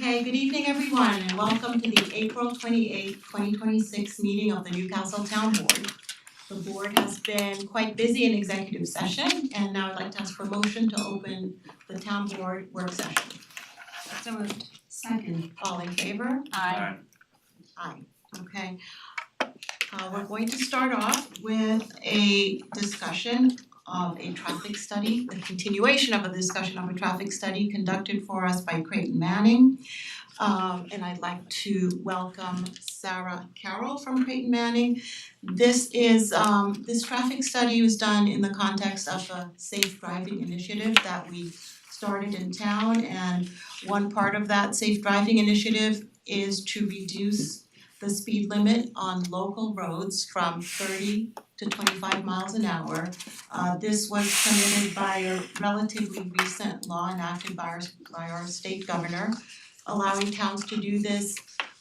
Okay, good evening everyone and welcome to the April 28th, 2026 meeting of the Newcastle Town Board. The board has been quite busy in executive session and now I'd like to ask for a motion to open the town board work session. So moved. Second. All in favor? Aye. Aye, okay. We're going to start off with a discussion of a traffic study, the continuation of a discussion of a traffic study conducted for us by Creighton Manning. And I'd like to welcome Sarah Carroll from Creighton Manning. This traffic study was done in the context of a safe driving initiative that we started in town, and one part of that safe driving initiative is to reduce the speed limit on local roads from 30 to 25 miles an hour. This was permitted by a relatively recent law enacted by our state governor, allowing towns to do this,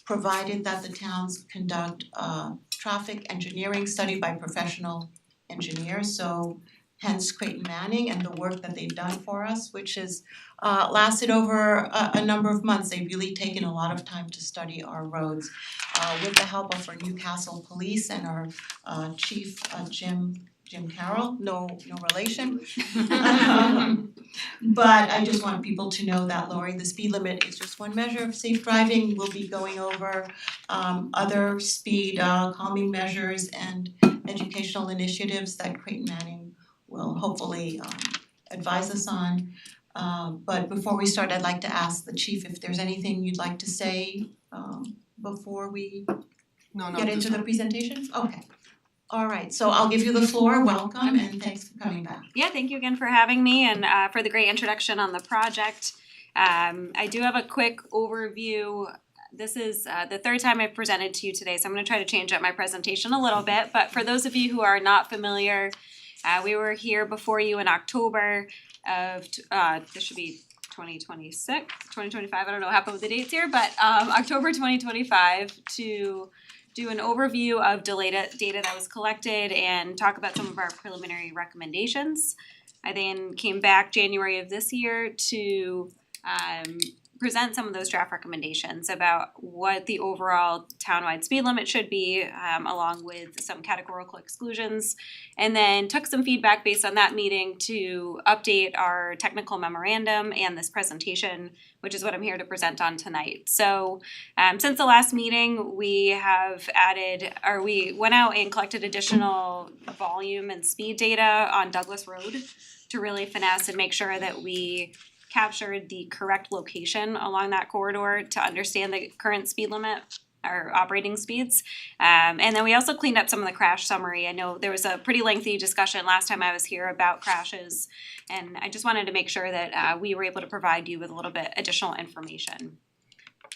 provided that the towns conduct a traffic engineering study by professional engineers. So hence Creighton Manning and the work that they've done for us, which has lasted over a number of months. They've really taken a lot of time to study our roads. With the help of our Newcastle Police and our chief Jim Carroll, no relation. But I just want people to know that lowering the speed limit is just one measure of safe driving. We'll be going over other speed calming measures and educational initiatives that Creighton Manning will hopefully advise us on. But before we start, I'd like to ask the chief if there's anything you'd like to say before we get into the presentation? Okay. All right, so I'll give you the floor. Welcome and thanks for coming back. Yeah, thank you again for having me and for the great introduction on the project. I do have a quick overview. This is the third time I've presented to you today, so I'm going to try to change up my presentation a little bit. But for those of you who are not familiar, we were here before you in October of, this should be 2026, 2025, I don't know what happened with the dates here, but October 2025 to do an overview of data that was collected and talk about some of our preliminary recommendations. I then came back January of this year to present some of those draft recommendations about what the overall townwide speed limit should be, along with some categorical exclusions, and then took some feedback based on that meeting to update our technical memorandum and this presentation, which is what I'm here to present on tonight. So since the last meeting, we have we went out and collected additional volume and speed data on Douglas Road to really finesse and make sure that we captured the correct location along that corridor to understand the current speed limit or operating speeds. And then we also cleaned up some of the crash summary. I know there was a pretty lengthy discussion last time I was here about crashes, and I just wanted to make sure that we were able to provide you with a little bit additional information.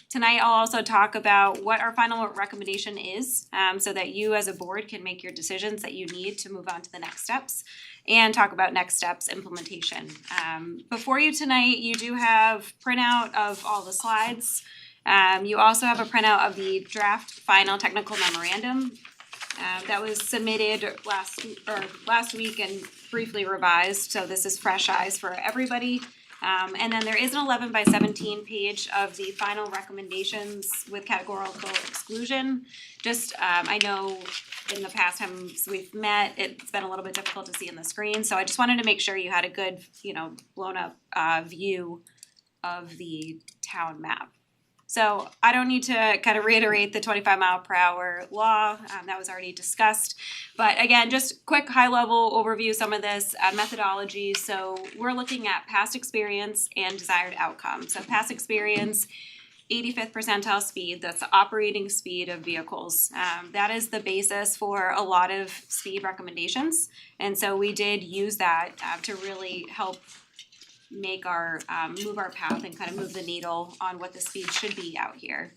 Tonight I'll also talk about what our final recommendation is, so that you as a board can make your decisions that you need to move on to the next steps, and talk about next steps implementation. Before you tonight, you do have printout of all the slides. You also have a printout of the draft final technical memorandum that was submitted last week and briefly revised, so this is fresh eyes for everybody. And then there is an 11 by 17 page of the final recommendations with categorical exclusion. Just, I know in the past times we've met, it's been a little bit difficult to see in the screen. So I just wanted to make sure you had a good, blown up view of the town map. So I don't need to kind of reiterate the 25 mile per hour law, that was already discussed. But again, just quick high level overview of some of this methodology. So we're looking at past experience and desired outcome. So past experience, 85th percentile speed, that's the operating speed of vehicles. That is the basis for a lot of speed recommendations. And so we did use that to really help make our move our path and kind of move the needle on what the speed should be out here.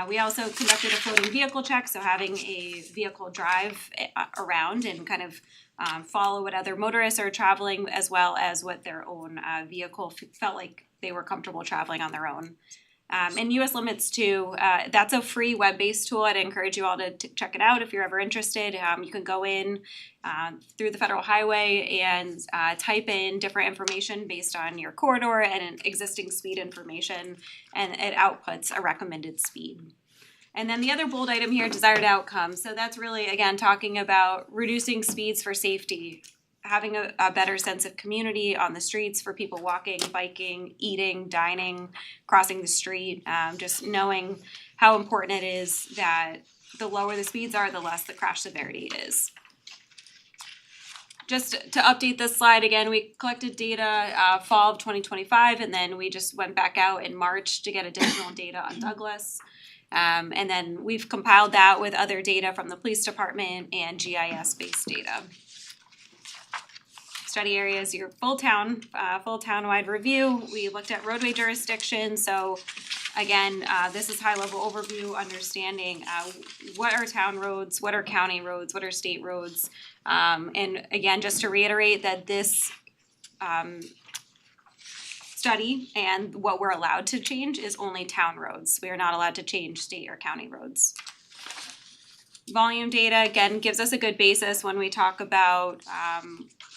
We also conducted a floating vehicle check, so having a vehicle drive around and kind of follow what other motorists are traveling, as well as what their own vehicle felt like they were comfortable traveling on their own. And US Limits 2, that's a free web-based tool. I'd encourage you all to check it out if you're ever interested. You can go in through the federal highway and type in different information based on your corridor and existing speed information, and it outputs a recommended speed. And then the other bold item here, desired outcome. So that's really, again, talking about reducing speeds for safety, having a better sense of community on the streets for people walking, biking, eating, dining, crossing the street, just knowing how important it is that the lower the speeds are, the less the crash severity is. Just to update this slide again, we collected data fall of 2025, and then we just went back out in March to get additional data on Douglas. And then we've compiled that with other data from the police department and GIS-based data. Study areas, your full town-wide review. We looked at roadway jurisdiction. So again, this is high-level overview, understanding what are town roads, what are county roads, what are state roads. And again, just to reiterate that this study and what we're allowed to change is only town roads. We are not allowed to change state or county roads. Volume data, again, gives us a good basis when we talk about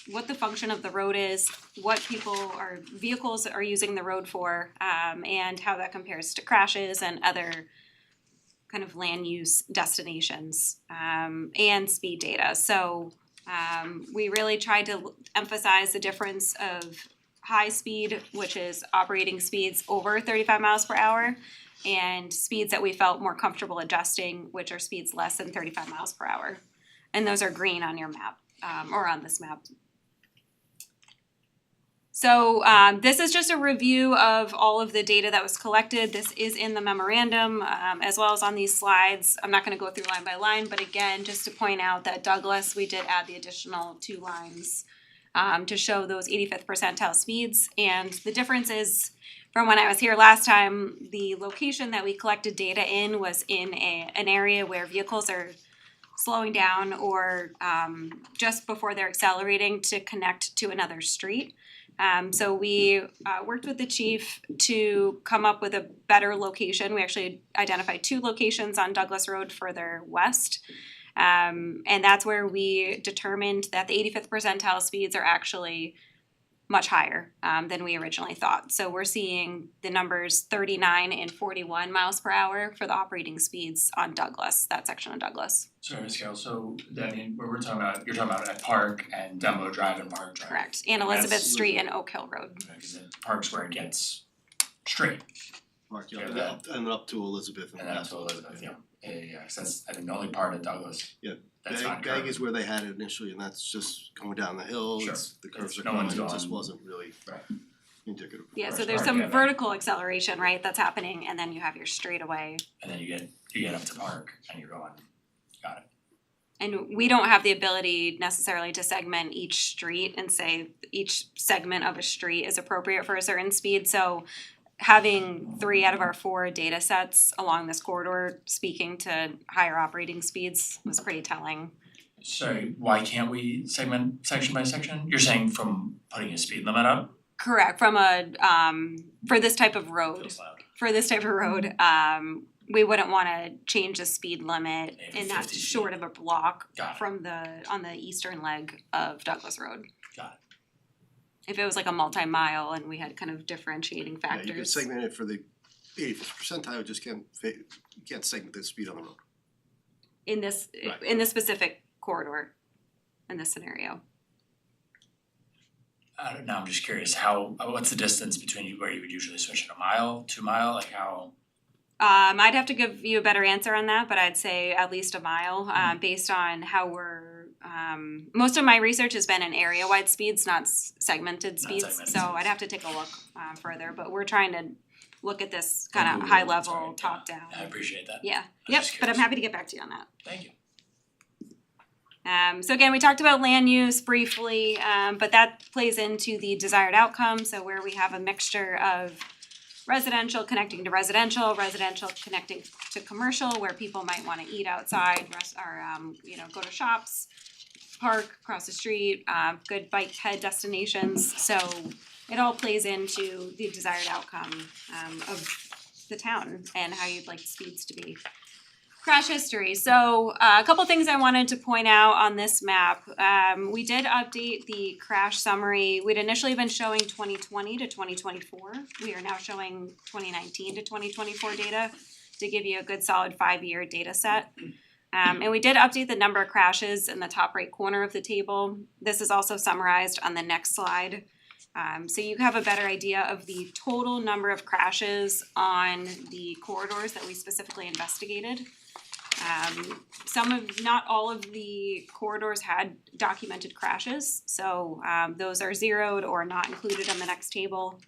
what the function of the road is, what vehicles are using the road for, and how that compares to crashes and other kind of land use destinations, and speed data. So we really tried to emphasize the difference of high speed, which is operating speeds over 35 miles per hour, and speeds that we felt more comfortable adjusting, which are speeds less than 35 miles per hour. And those are green on your map, or on this map. So this is just a review of all of the data that was collected. This is in the memorandum, as well as on these slides. I'm not going to go through line by line, but again, just to point out that Douglas, we did add the additional 2 lines to show those 85th percentile speeds. And the difference is, from when I was here last time, the location that we collected data in was in an area where vehicles are slowing down or just before they're accelerating to connect to another street. So we worked with the chief to come up with a better location. We actually identified 2 locations on Douglas Road further west. And that's where we determined that the 85th percentile speeds are actually much higher than we originally thought. So we're seeing the numbers 39 and 41 miles per hour for the operating speeds on Douglas, that section of Douglas. Sorry, Ms. Carroll, so I mean, what we're talking about, you're talking about at Park and Dumbo Drive and Park Drive. Correct, and Elizabeth Street and Oak Hill Road. Because Park's where it gets straight. Mark, yeah, and up to Elizabeth. And then up to Elizabeth, yeah. Yeah, 'cause that's, I think, the only part of Douglas. Yeah. That's not Gag curved. is where they had it initially, and that's just going down the hill, Sure. the curves are No going, one's it just going- wasn't really Right. indicative. Yeah, so First there's part, some yeah, that- vertical acceleration, right, that's happening, and then you have your straightaway. And then you get up to Park and you're going, got it. And we don't have the ability necessarily to segment each street and say each segment of a street is appropriate for a certain speed. So having 3 out of our 4 data sets along this corridor speaking to higher operating speeds was pretty telling. Sorry, why can't we segment section by section? You're saying from putting a speed limit up? Correct, from for this type of road. Feels loud. For this type of road, we wouldn't wanna change the speed limit Maybe in that 50 feet. short of a block Got it. from on the eastern leg of Douglas Road. Got it. If it was like a multi-mile and we had kind of differentiating Yeah, factors. you can segment it for the 85th percentile, just you can't segment the speed on the road. In this specific corridor, in this scenario. I don't know, I'm just curious, what's the distance between where you would usually switch it, a mile, 2 mile, like how? I'd have to give you a better answer on that, but I'd say at least a mile, based on how we're, most of my research has been in area-wide speeds, not segmented speeds, segmented so speeds. I'd have to take a look further, but we're trying to look at this Google kind of it, high sorry, level, yeah. top down. I appreciate that. Yeah, was yep, just but I'm curious. happy to get back to you on that. Thank you. So again, we talked about land use briefly, but that plays into the desired outcome, so where we have a mixture of residential connecting to residential, residential connecting to commercial, where people might wanna eat outside, go to shops, park across the street, good bike ped destinations, so it all plays into the desired outcome of the town and how you'd like speeds to be. Crash history. So a couple things I wanted to point out on this map. We did update the crash summary. We'd initially been showing 2020 to 2024. We are now showing 2019 to 2024 data to give you a good solid 5-year data set. And we did update the number of crashes in the top right corner of the table. This is also summarized on the next slide. So you have a better idea of the total number of crashes on the corridors that we specifically investigated. Not all of the corridors had documented crashes, so those are zeroed or not included on the next table.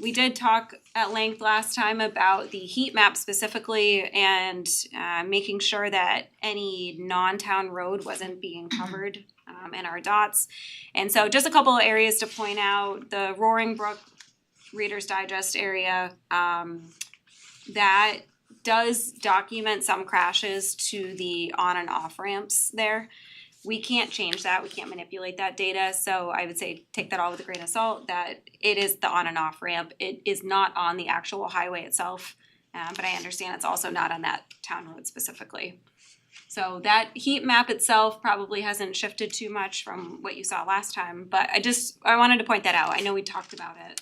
We did talk at length last time about the heat map specifically and making sure that any non-town road wasn't being covered in our dots. And so just a couple of areas to point out, the Roaring Brook Reader's Digest area, that does document some crashes to the on and off ramps there. We can't change that, we can't manipulate that data, so I would say take that all with a grain of salt, that it is the on and off ramp. It is not on the actual highway itself, but I understand it's also not on that town road specifically. So that heat map itself probably hasn't shifted too much from what you saw last time, but I wanted to point that out. I know we talked about it.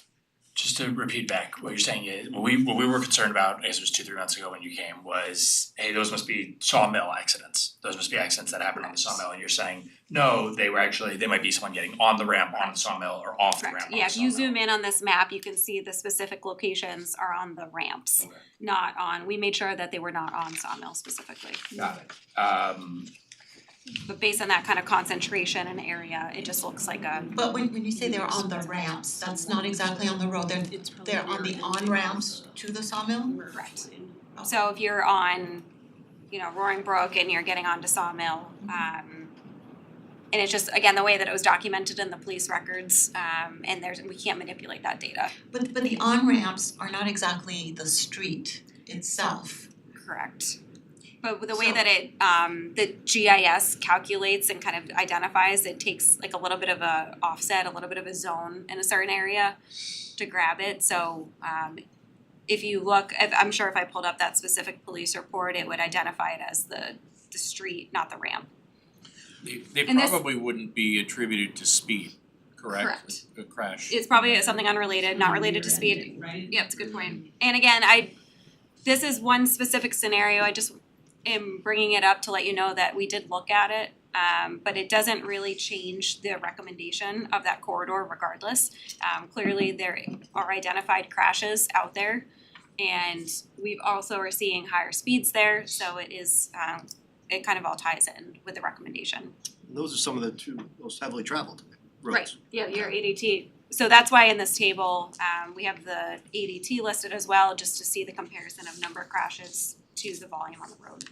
Just to repeat back, what you're saying is, what we were concerned about, I guess it was 2-3 months ago when you came, was, hey, those must be sawmill accidents. Those must be accidents that happened on the sawmill, and you're saying, no, they might be someone getting on the ramp on the sawmill or off the ramp on the sawmill. Yeah, if you zoom in on this map, you can see the specific locations are on the ramps, Okay. not on, we made sure that they were not on sawmill specifically. Got it. But based on that kind of concentration and area, it just looks like a, But when you say they're on the ramps, that's not exactly on the road, they're on the on-ramps to the sawmill? correct. So if you're on, Roaring Brook and you're getting onto Sawmill, and it's just, again, the way that it was documented in the police records, and we can't manipulate that data. But the on-ramps are not exactly the street itself. Correct. But the way So- that the GIS calculates and kind of identifies, it takes like a little bit of a offset, a little bit of a zone in a certain area to grab it. So if you look, I'm sure if I pulled up that specific police report, it would identify it as the street, not the ramp. They And this- probably wouldn't be attributed to speed, correct? Correct. A crash. It's probably something unrelated, not related to speed. Right? Yeah, it's a good point. And again, this is one specific scenario, I just am bringing it up to let you know that we did look at it, but it doesn't really change the recommendation of that corridor regardless. Clearly, there are identified crashes out there, and we also are seeing higher speeds there, so it is, it kind of all ties in with the recommendation. Those are some of the two most heavily traveled roads. Yeah, your ADT. So that's why in this table, we have the ADT listed as well, just to see the comparison of number of crashes to the volume on the road.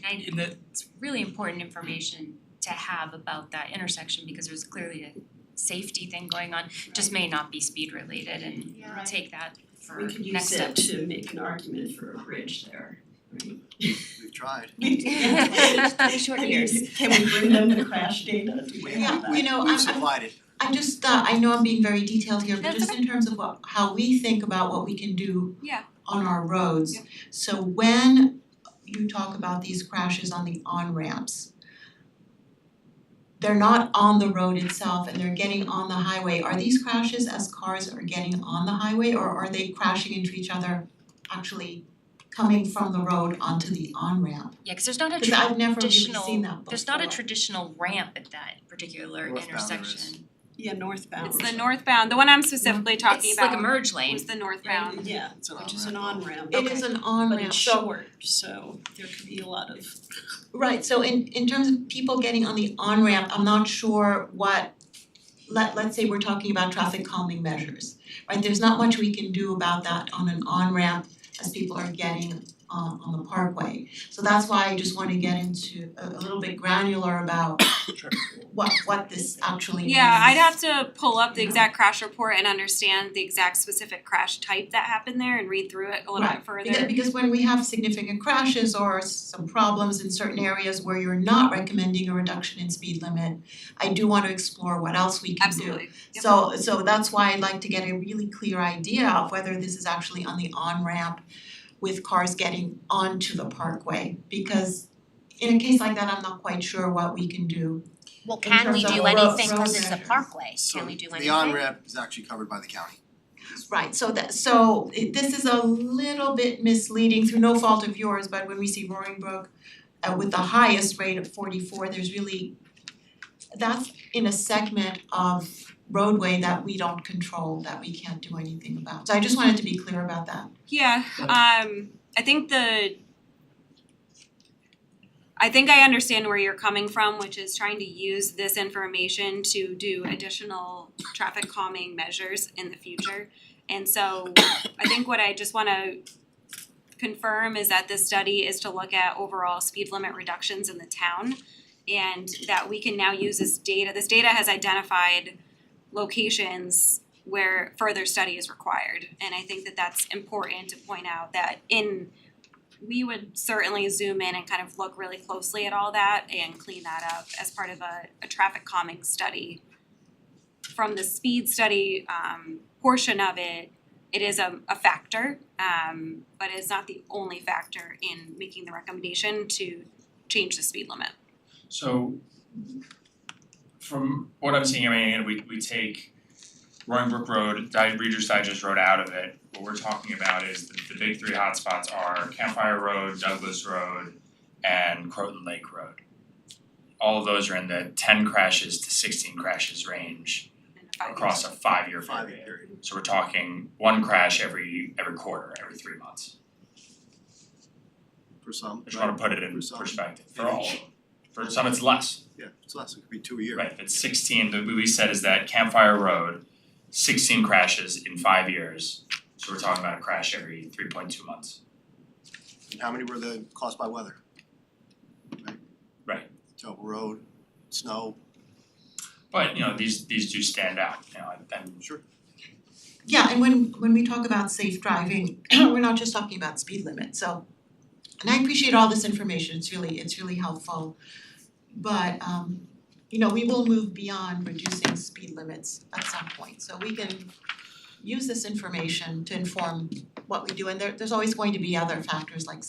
It's really important information to have about that intersection because there's clearly a safety thing going on, just may not be speed related, and Right. take that for We could next use it steps. to make an argument for a bridge there, right? We've tried. Pretty short years. Can we bring them the crash data? Do we have that? Yeah, We've supplied it. I'm just, I know I'm being very detailed here, but That's just in terms of how we think about what we can do Yeah. on our roads. Yeah. So when you talk about these crashes on the on-ramps, they're not on the road itself and they're getting on the highway. Are these crashes as cars are getting on the highway, or are they crashing into each other actually coming from the road onto the on-ramp? Yeah, cause there's not a Because I've never really traditional, seen that before. there's not a traditional ramp at that particular Northbound there intersection. Yeah, northbound. It's the northbound, the one I'm specifically talking It's about like a merge lane. was the northbound. Yeah, It's an which is an on-ramp. on-ramp. It is an But on-ramp, it's so short, so there could be a lot of, right, so in terms of people getting on the on-ramp, I'm not sure what, let's say we're talking about traffic calming measures, right? There's not much we can do about that on an on-ramp as people are getting on the parkway. So that's why I just wanna get into a little bit granular about what this actually means. Yeah, I'd have to pull up the exact crash report and understand the exact specific crash type that happened there and read through it a little bit further. Because when we have significant crashes or some problems in certain areas where you're not recommending a reduction in speed limit, I do want to explore what else we can do. Absolutely. Yep. So that's why I'd like to get a really clear idea of whether this is actually on the on-ramp with cars getting onto the parkway, because in a case like that, I'm not quite sure what we can do. Well, In can we terms of do road- anything road because it's a measures. parkway? So Can we do anything? the on-ramp is actually covered by the county. Right, this is a little bit misleading through no fault of yours, but when we see Roaring Brook with the highest rate of 44, there's really, that's in a segment of roadway that we don't control, that we can't do anything about. So I just wanted to be clear about that. Yeah, I think I understand where you're coming from, which is trying to use this information to do additional traffic calming measures in the future. And so I think what I just wanna confirm is that this study is to look at overall speed limit reductions in the town, and that we can now use this data. This data has identified locations where further study is required. And I think that that's important to point out that we would certainly zoom in and kind of look really closely at all that and clean that up as part of a traffic calming study. From the speed study portion of it, it is a factor, but it's not the only factor in making the recommendation to change the speed limit. So from what I'm seeing, I mean, we take Roaring Brook Road, Reader's Digest Road out of it. What we're talking about is the big three hotspots are Campfire Road, Douglas Road, and Croton Lake Road. All of those are in the 10 crashes to 16 crashes range in 5 years. across a 5-year Five-year period. period. So we're talking one crash every quarter, every 3 months. For some, I just wanna right? put it in For some. perspective, for all of them. For some it's less, Yeah, it's less, it could be 2 a year. right, but 16, what we said is that Campfire Road, 16 crashes in 5 years. So we're talking about a crash every 3.2 months. And how many were caused by weather? Right. Total road, snow, But these do stand out, and sure. Yeah, and when we talk about safe driving, we're not just talking about speed limit, so and I appreciate all this information, it's really helpful. But we will move beyond reducing speed limits at some point, so we can use this information to inform what we do, and there's always going to be other factors like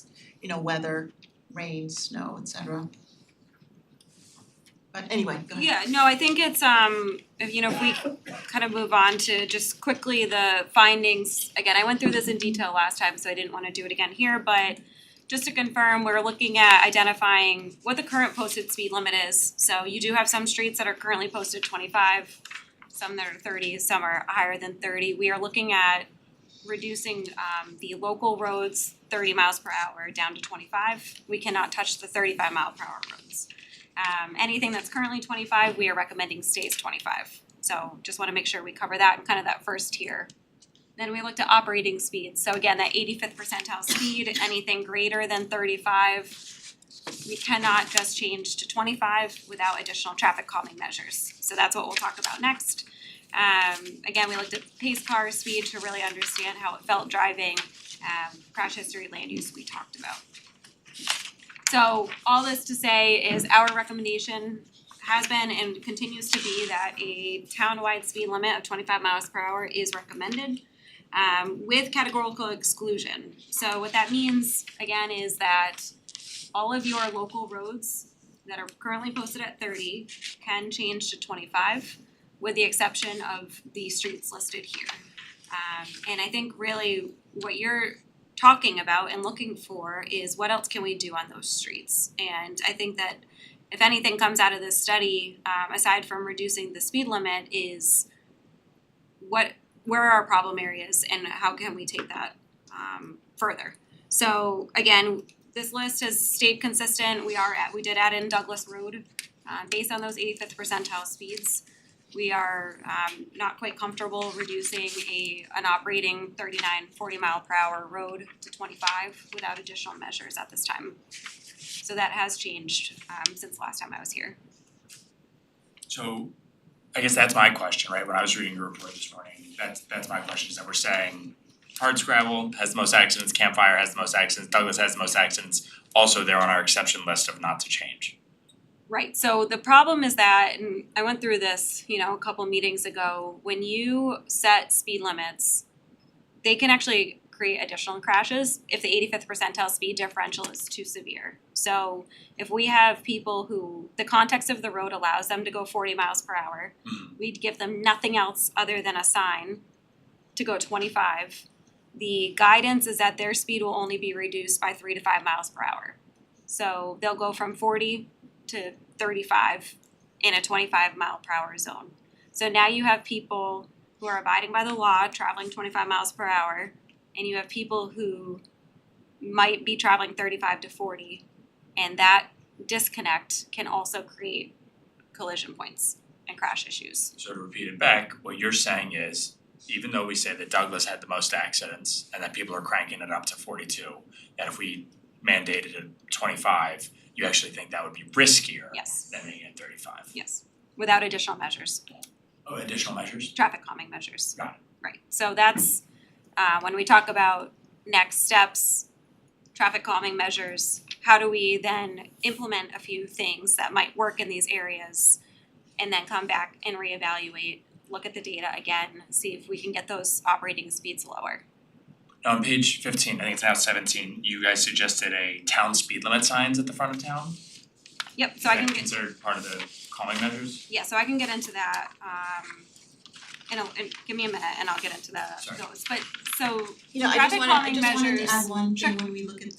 weather, rain, snow, etc. But anyway, go ahead. Yeah, no, I think it's if we kind of move on to just quickly the findings. Again, I went through this in detail last time, so I didn't want to do it again here, but just to confirm, we're looking at identifying what the current posted speed limit is. So you do have some streets that are currently posted 25, some that are 30, some are higher than 30. We are looking at reducing the local roads 30 miles per hour down to 25. We cannot touch the 35 mile per hour roads. Anything that's currently 25, we are recommending stays 25. So just wanna make sure we cover that in kind of that first tier. Then we looked at operating speeds. So again, that 85th percentile speed, anything greater than 35, we cannot just change to 25 without additional traffic calming measures. So that's what we'll talk about next. Again, we looked at pace car speed to really understand how it felt driving, crash history, land use we talked about. So all this to say is our recommendation has been and continues to be that a town-wide speed limit of 25 miles per hour is recommended with categorical exclusion. So what that means, again, is that all of your local roads that are currently posted at 30 can change to 25 with the exception of the streets listed here. And I think really what you're talking about and looking for is what else can we do on those streets? And I think that if anything comes out of this study, aside from reducing the speed limit, is where are our problem areas and how can we take that further? So again, this list has stayed consistent. We did add in Douglas Road based on those 85th percentile speeds. We are not quite comfortable reducing an operating 39-40 mile per hour road to 25 without additional measures at this time. So that has changed since last time I was here. So I guess that's my question, right? When I was reading your report this morning, that's my question, is that we're saying hardscrabble has the most accidents, Campfire has the most accidents, Douglas has the most accidents. Also, they're on our exception list of not to change. Right, so the problem is that, and I went through this, a couple meetings ago, when you set speed limits, they can actually create additional crashes if the 85th percentile speed differential is too severe. So if we have people who, the context of the road allows them to go 40 miles per hour, we'd give them nothing else other than a sign to go 25. The guidance is that their speed will only be reduced by 3 to 5 miles per hour. So they'll go from 40 to 35 in a 25 mile per hour zone. So now you have people who are abiding by the law, traveling 25 miles per hour, and you have people who might be traveling 35 to 40, and that disconnect can also create collision points and crash issues. So to repeat it back, what you're saying is, even though we say that Douglas had the most accidents and that people are cranking it up to 42, that if we mandated it 25, you actually think that would be riskier Yes, than making it 35? yes, without additional measures, Oh, additional measures? traffic calming measures. Got it. Right, so that's, when we talk about next steps, traffic calming measures, how do we then implement a few things that might work in these areas and then come back and reevaluate, look at the data again, see if we can get those operating speeds lower. Now on page 15, I think it's now 17, you guys suggested a town speed limit signs at the front of town? Yep, so I can Is that get, considered part of the calming measures? yeah, so I can get into that, and give me a minute and I'll get into Sorry. those, but so, I just Traffic wanted calming to measures. add one Sure. thing when we look at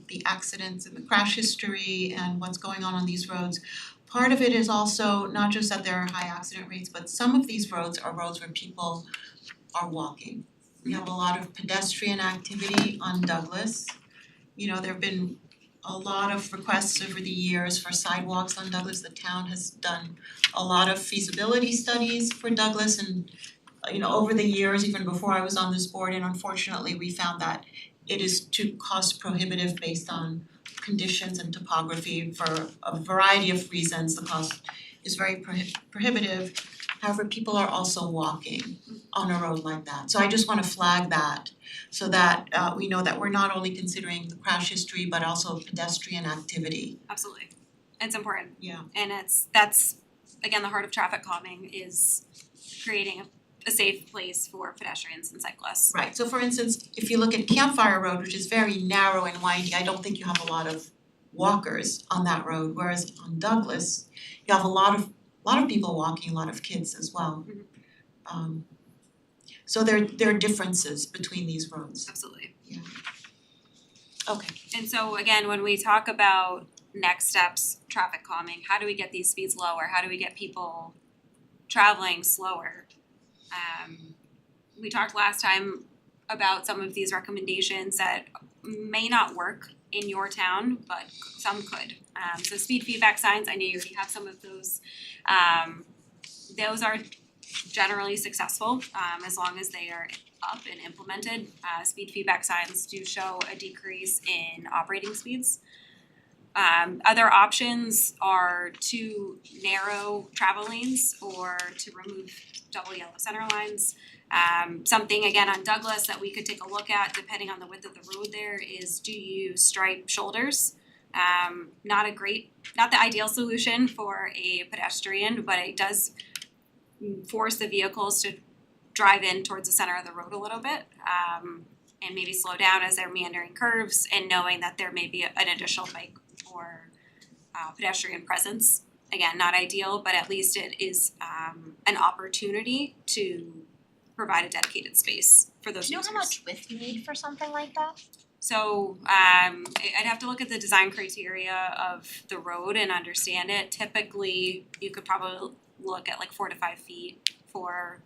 the accidents and the crash history and what's going on these roads. Part of it is also not just that there are high accident rates, but some of these roads are roads where people are walking. We have a lot of pedestrian activity on Douglas. There've been a lot of requests over the years for sidewalks on Douglas. The town has done a lot of feasibility studies for Douglas and over the years, even before I was on this board, and unfortunately, we found that it is too cost prohibitive based on conditions and topography for a variety of reasons. The cost is very prohibitive. However, people are also walking on a road like that. So I just wanna flag that so that we know that we're not only considering the crash history, but also pedestrian activity. absolutely, it's important. Yeah. And that's, again, the heart of traffic calming is creating a safe place for pedestrians and cyclists. Right, so for instance, if you look at Campfire Road, which is very narrow and windy, I don't think you have a lot of walkers on that road, whereas on Douglas, you have a lot of people walking, a lot of kids as well. So there are differences between these roads. Absolutely. Okay. And so again, when we talk about next steps, traffic calming, how do we get these speeds lower? How do we get people traveling slower? We talked last time about some of these recommendations that may not work in your town, but some could. So speed feedback signs, I know you already have some of those. Those are generally successful as long as they are up and implemented. Speed feedback signs do show a decrease in operating speeds. Other options are to narrow travel lanes or to remove double yellow center lines. Something again on Douglas that we could take a look at depending on the width of the road there is, do you stripe shoulders? Not the ideal solution for a pedestrian, but it does force the vehicles to drive in towards the center of the road a little bit, and maybe slow down as they're meandering curves and knowing that there may be an additional bike or pedestrian presence. Again, not ideal, but at least it is an opportunity to provide a dedicated space for those Do you know users. how much width you need for something like that? So I'd have to look at the design criteria of the road and understand it. Typically, you could probably look at like 4 to 5 feet for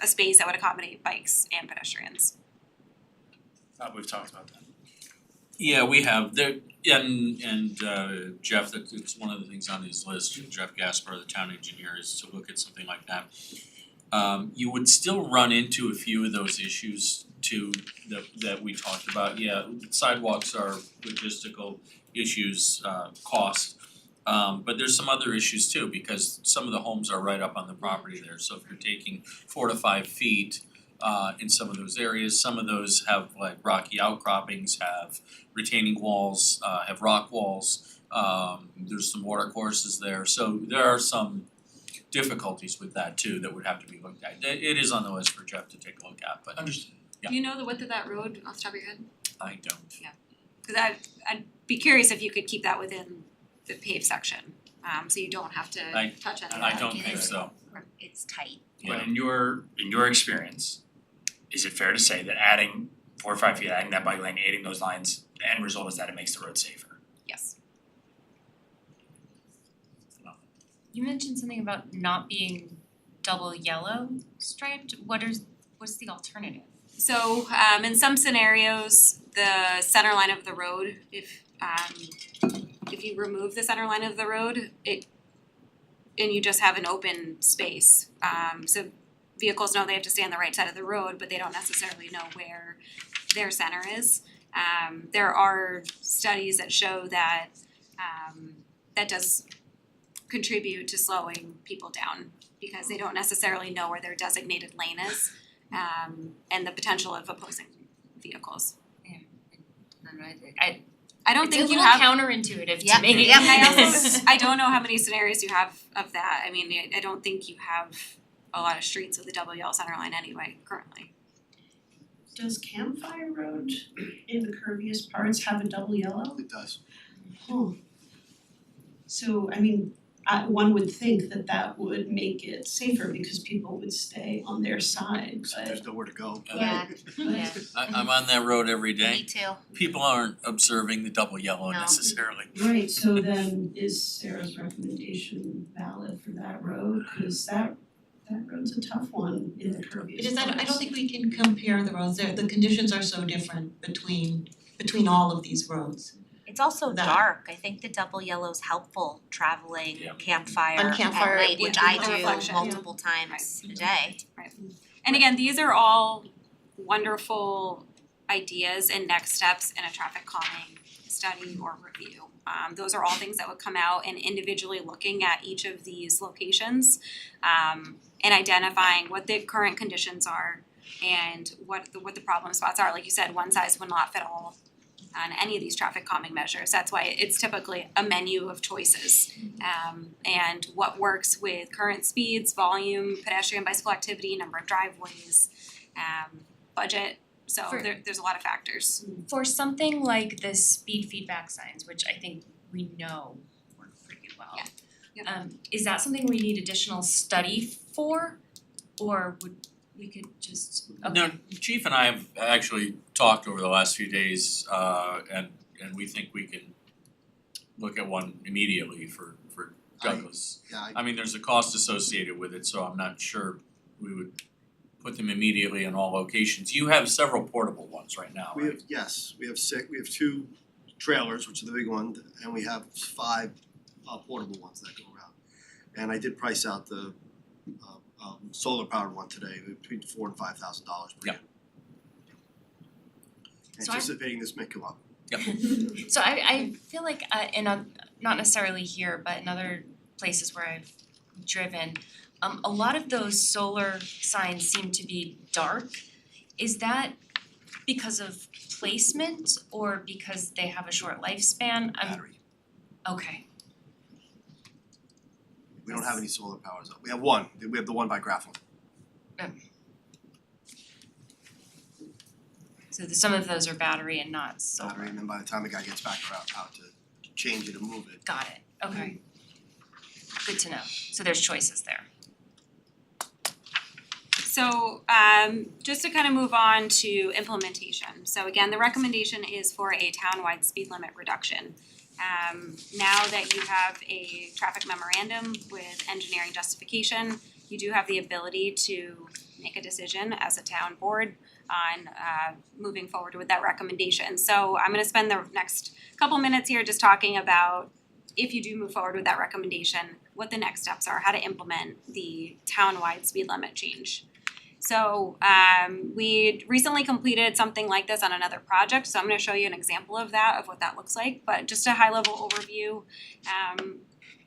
a space that would accommodate bikes and pedestrians. We've talked about that. Yeah, we have, there, and Jeff, it's one of the things on his list, Jeff Gaspar, the town engineer, is to look at something like that. You would still run into a few of those issues too, that we talked about, yeah, sidewalks are logistical issues, cost. But there's some other issues too, because some of the homes are right up on the property there, so if you're taking 4 to 5 feet in some of those areas, some of those have like rocky outcroppings, have retaining walls, have rock walls, there's some water courses there, so there are some difficulties with that too that would have to be looked at. It is on the list for Jeff to take a look at, but Understood. Yeah. Do you know the width of that road off the top of your head? I don't. Cause I'd be curious if you could keep that within the paved section, so you don't have to I- touch any of And that. I don't think so. It's tight. But in your experience, is it fair to say that adding 4 or 5 feet, adding that bike lane, aiding those lines, the end result is that it makes the road safer? Yes. You mentioned something about not being double yellow striped, what's the alternative? So in some scenarios, the center line of the road, if you remove the center line of the road, and you just have an open space. So vehicles know they have to stay on the right side of the road, but they don't necessarily know where their center is. There are studies that show that that does contribute to slowing people down because they don't necessarily know where their designated lane is, and the potential of opposing vehicles. I don't think you have. It's a little counterintuitive Yeah, to me. yeah. I don't know how many scenarios you have of that. I mean, I don't think you have a lot of streets with a double yellow center line anyway currently. Does Campfire Road in the curviest parts have a double yellow? It does. So, I mean, one would think that that would make it safer because people would stay on their side, So but there's nowhere to go. Yeah. Yeah. I'm on that road every Me day. too. People aren't observing the double yellow No. necessarily. right, so then is Sarah's recommendation valid for that road? Cause that road's a tough one in the curviest It is, I don't parts. think we can compare the roads, the conditions are so different between all of these roads. It's also That- dark. I think the double yellow's helpful traveling Yeah. Campfire On Campfire, at night, yeah, which I the do reflection, yeah. multiple times a day. And again, these are all wonderful ideas and next steps in a traffic calming study or review. Those are all things that would come out and individually looking at each of these locations, and identifying what the current conditions are and what the problem spots are. Like you said, one size will not fit all on any of these traffic calming measures. That's why it's typically a menu of choices. And what works with current speeds, volume, pedestrian bicycle activity, number of driveways, budget. So For- there's a lot of factors. For something like the speed feedback signs, which I think we know work pretty well. Yeah. Yep. Is that something we need additional study for? Or would we could just, No, Chief and I have actually talked over the last few days, and we think we can look at one immediately for Douglas. Yeah, I mean, there's a cost associated with it, so I'm not sure we would put them immediately in all locations. You have several portable ones right now, we right? have, yes, we have 2 trailers, which are the big one, and we have 5 portable ones that go around. And I did price out the solar powered one today, between $4,000 and $5,000 per Yeah. year. So I- Anticipating this may come up. so I feel like not necessarily here, but in other places where I've driven, a lot of those solar signs seem to be dark. Is that because of placement or because they have a short lifespan? Battery. Okay. We don't have any solar powers up. We have one. We have the one by Grafflin. So some of those are battery and not solar. Battery, and then by the time the guy gets back out to change it and move it. Got it, okay. Good to know, so there's choices there. So just to kind of move on to implementation. So again, the recommendation is for a townwide speed limit reduction. Now that you have a traffic memorandum with engineering justification, you do have the ability to make a decision as a town board on moving forward with that recommendation. So I'm gonna spend the next couple minutes here just talking about, if you do move forward with that recommendation, what the next steps are, how to implement the town-wide speed limit change. So we recently completed something like this on another project, so I'm gonna show you an example of that, of what that looks like, but just a high-level overview.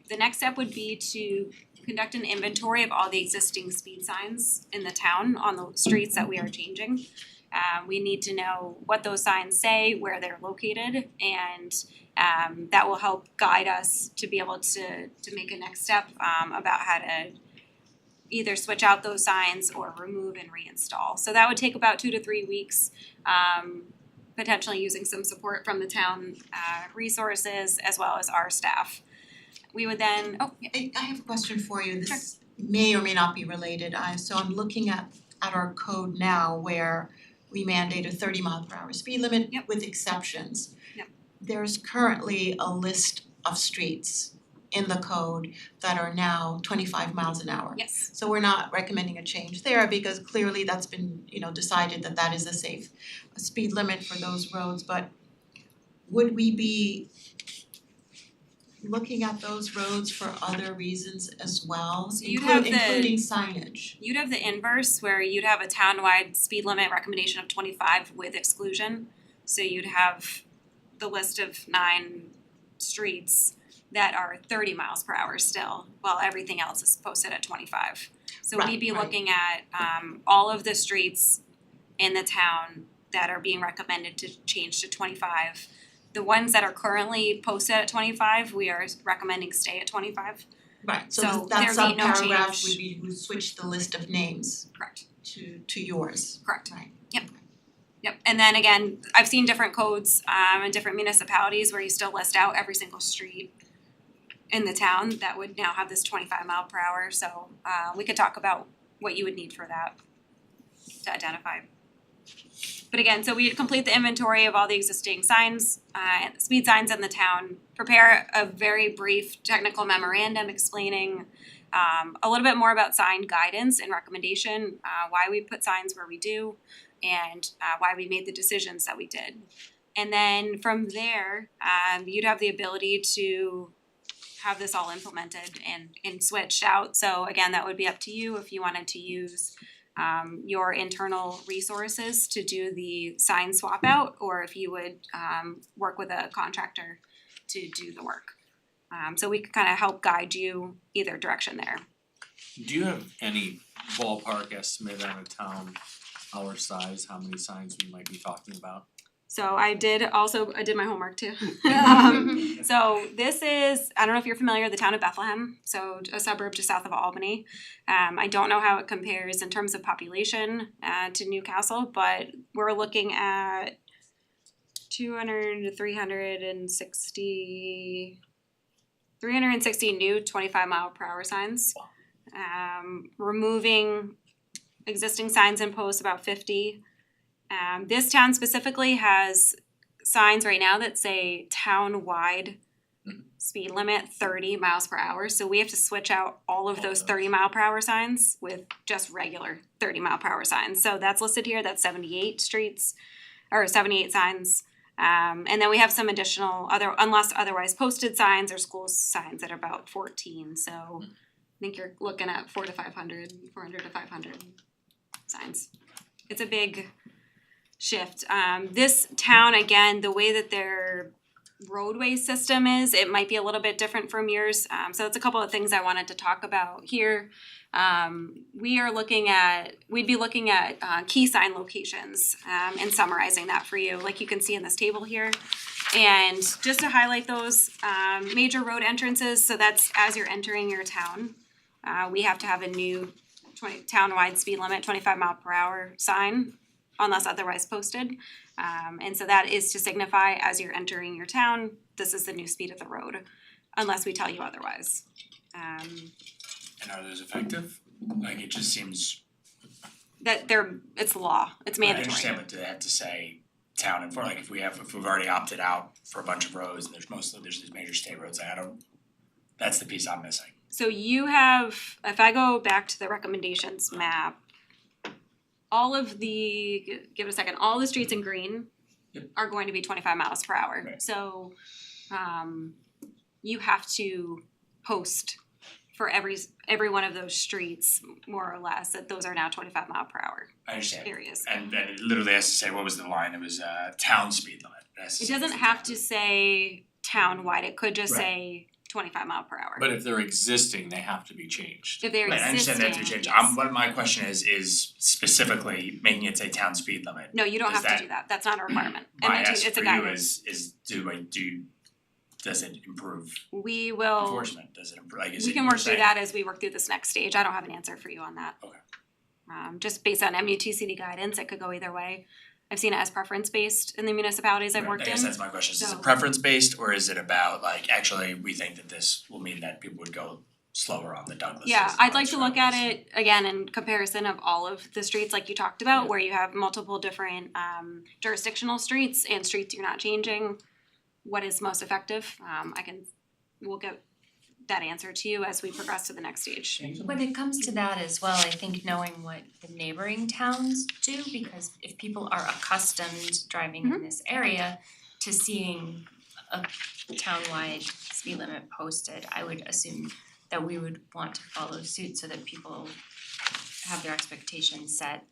The next step would be to conduct an inventory of all the existing speed signs in the town on the streets that we are changing. We need to know what those signs say, where they're located, and that will help guide us to be able to make a next step about how to either switch out those signs or remove and reinstall. So that would take about 2 to 3 weeks, potentially using some support from the town resources as well as our staff. We would then, I have a question for you, this may or may not be related, so I'm looking at our code now where we mandate a 30-mile-per-hour speed limit with exceptions. Yep. There's currently a list of streets in the code that are now 25 miles an hour. yes, So we're not recommending a change there because clearly that's been, decided that that is a safe speed limit for those roads, but would we be looking at those roads for other reasons as well, So you'd have the- including signage? you'd have the inverse where you'd have a town-wide speed limit recommendation of 25 with exclusion. So you'd have the list of 9 streets that are 30 miles per hour still, while everything else is posted at 25. So we'd be Right. looking at all of the streets in the town that are being recommended to change to 25. The ones that are currently posted at 25, we are recommending stay at 25. Right, So so that there'd be no subparagraph change. would be, would switch the list of names Correct. to yours. Correct. Right. Yep, and then again, I've seen different codes in different municipalities where you still list out every single street in the town that would now have this 25 mile per hour, so we could talk about what you would need for that to identify. But again, so we'd complete the inventory of all the existing signs, speed signs in the town, prepare a very brief technical memorandum explaining a little bit more about sign guidance and recommendation, why we put signs where we do, and why we made the decisions that we did. And then from there, you'd have the ability to have this all implemented and switched out. So again, that would be up to you if you wanted to use your internal resources to do the sign swap out, or if you would work with a contractor to do the work. So we could kind of help guide you either direction there. Do you have any ballpark estimate on a town our size, how many signs we might be talking about? So I did my homework too. So this is, I don't know if you're familiar with the town of Bethlehem, so a suburb just south of Albany. I don't know how it compares in terms of population to Newcastle, but we're looking at 200 to 360 new 25 mile per hour signs. Removing existing signs and posts about 50. This town specifically has signs right now that say town-wide speed limit 30 miles per hour. So we have to switch out all of those 30 mile per hour signs with just regular 30 mile per hour signs. So that's listed here, that's 78 streets, or 78 signs. And then we have some additional unless otherwise posted signs or school signs that are about 14. So I think you're looking at 400 to 500 signs. It's a big shift. This town, again, the way that their roadway system is, it might be a little bit different from yours. So it's a couple of things I wanted to talk about here. We'd be looking at key sign locations and summarizing that for you, like you can see in this table here. And just to highlight those major road entrances, so that's as you're entering your town, we have to have a new town-wide speed limit, 25 mile per hour sign, unless otherwise posted. And so that is to signify as you're entering your town, this is the new speed of the road, unless we tell you otherwise. And are those effective? Like, it just seems, It's law, it's I mandatory. understand, but do they have to say town and for, like, if we've already opted out for a bunch of roads and there's these major state roads, that's the piece I'm missing. So you have, if I go back to the recommendations map, all of the, give it a second, all the streets in green Yep. are going to be 25 miles per hour. Right. So you have to post for every one of those streets, more or less, that those are now 25 mile per hour I understand. areas. And it literally has to say, what was the line? It was town speed limit. has to It say doesn't it's have town. to say town-wide, it could just Right. say 25 mile per hour. But if they're existing, they have to be changed. If they're Right, I existing, understand that to be changed. yes. What my question is specifically making it say town speed limit. No, you don't Is have to do that, that's not a requirement. My MUT, ask it's a for you guidance. is does it improve We will, enforcement? Does it improve, like, is we it can you're work through saying- that as we work through this next stage, I don't have an answer for you on that. Okay. Just based on MUTCD guidance, it could go either way. I've seen it as preference based in the municipalities I've Right, worked in. I guess that's my question, is So- it preference based or is it about like, actually, we think that this will mean that people would go slower on the Douglas? Yeah, I'd like to look at it again in comparison of all of the streets like you talked about, where you have multiple different jurisdictional streets and streets you're not changing. What is most effective? We'll get that answer to you as we progress to the next stage. When it comes to that as well, I think knowing what the neighboring towns do, because if people are accustomed driving in this area to seeing a townwide speed limit posted, I would assume that we would want to follow suit so that people have their expectations set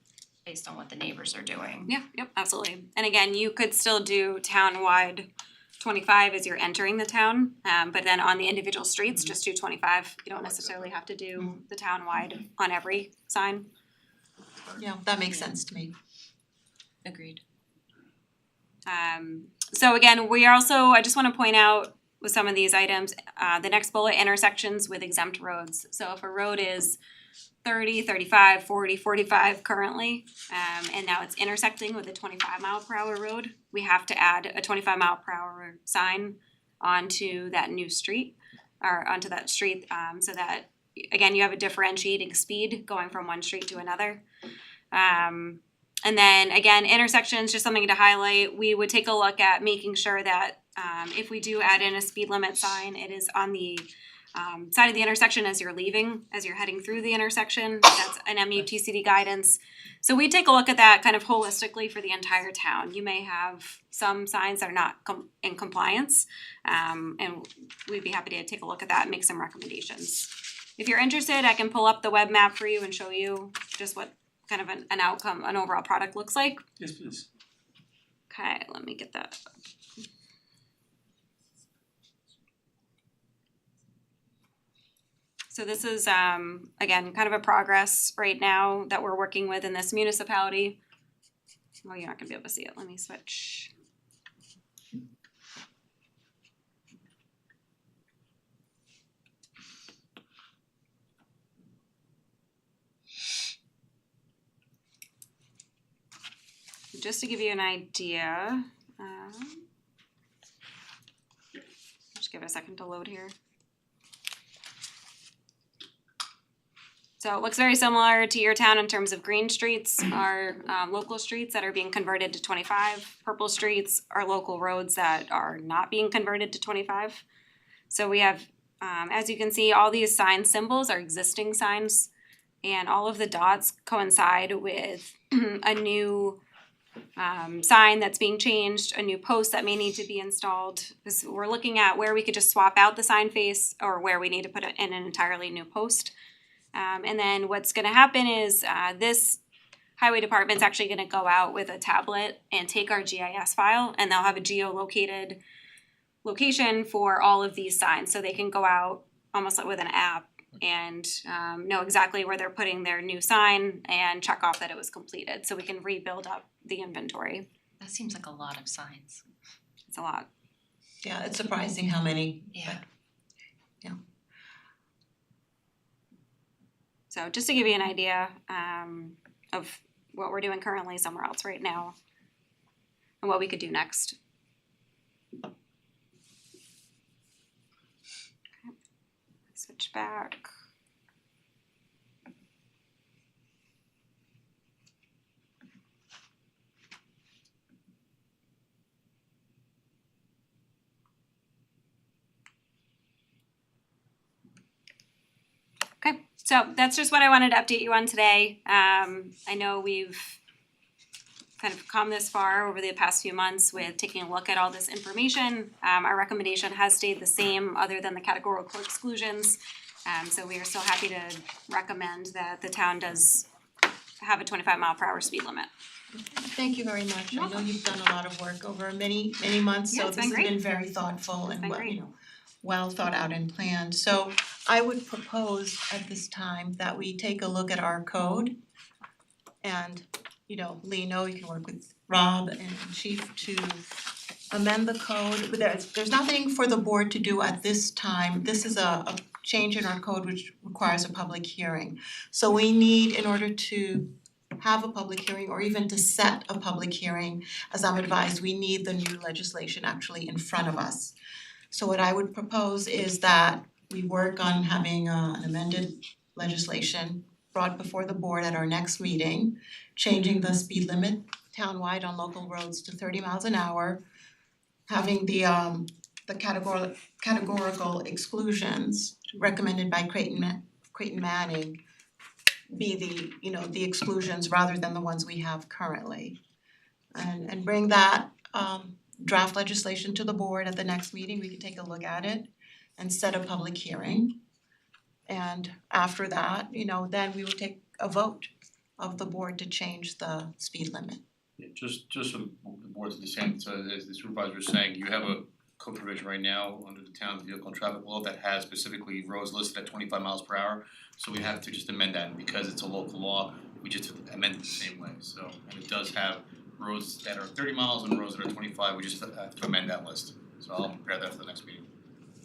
based on what the neighbors are doing. Yeah, yep, absolutely. And again, you could still do town-wide 25 as you're entering the town, but then on the individual streets, just do 25. You don't necessarily have to do the town-wide on every sign. Yeah, that makes sense to me. Agreed. So again, we are also, I just wanna point out with some of these items, the next bullet, intersections with exempt roads. So if a road is 30, 35, 40, 45 currently, and now it's intersecting with a 25 mile per hour road, we have to add a 25 mile per hour sign onto that new street, or onto that street, so that, again, you have a differentiating speed going from one street to another. And then again, intersections, just something to highlight, we would take a look at making sure that if we do add in a speed limit sign, it is on the side of the intersection as you're leaving, as you're heading through the intersection. That's an MUTCD guidance. So we take a look at that kind of holistically for the entire town. You may have some signs that are not in compliance, and we'd be happy to take a look at that and make some recommendations. If you're interested, I can pull up the web map for you and show you just what kind of an outcome, an overall product looks like. Yes, please. Okay, let me get that. So this is again kind of a progress right now that we're working with in this municipality. Well, you're not gonna be able to see it. Let me switch. Just to give you an idea, just give it a second to load here. So it looks very similar to your town in terms of green streets are local streets that are being converted to 25. Purple streets are local roads that are not being converted to 25. So we have, as you can see, all these sign symbols are existing signs, and all of the dots coincide with a new sign that's being changed, a new post that may need to be installed. We're looking at where we could just swap out the sign face or where we need to put in an entirely new post. And then what's gonna happen is this highway department's actually gonna go out with a tablet and take our GIS file, and they'll have a geolocated location for all of these signs, so they can go out almost like with an app and know exactly where they're putting their new sign and check off that it was completed, so we can rebuild up the inventory. That seems like a lot of signs. It's a lot. Yeah, it's surprising how many. Yeah. So just to give you an idea of what we're doing currently somewhere else right now and what we could do next. Okay. Switch back. Okay, So that's just what I wanted to update you on today. I know we've kind of come this far over the past few months with taking a look at all this information. Our recommendation has stayed the same other than the categorical exclusions. So we are still happy to recommend that the town does have a 25-mile-per-hour speed limit. Thank you very much. I know you've done a lot of work over many months, Yeah, so it's this been has great. been very thoughtful It's and been well, great. you know, well thought out and planned. So I would propose at this time that we take a look at our code. And, you know, Lino, you can work with Rob and Chief to amend the code. But there's nothing for the board to do at this time. This is a change in our code which requires a public hearing. So we need, in order to have a public hearing or even to set a public hearing, as I'm advised, we need the new legislation actually in front of us. So what I would propose is that we work on having an amended legislation brought before the board at our next meeting, changing the speed limit townwide on local roads to 30 miles an hour, having the categorical exclusions recommended by Creighton Manning be the, you know, the exclusions rather than the ones we have currently. And bring that draft legislation to the board at the next meeting, we can take a look at it and set a public hearing. And after that, you know, then we would take a vote of the board to change the speed limit. Yeah, just so the board's understanding, so as the supervisor was saying, you have a code provision right now under the town's vehicle and traffic law that has specifically roads listed at 25 miles per hour. So we have to just amend that, and because it's a local law, we just amend it the same way, so, and it does have roads that are 30 miles and roads that are 25, we just have to amend that list. So I'll prepare that for the next meeting.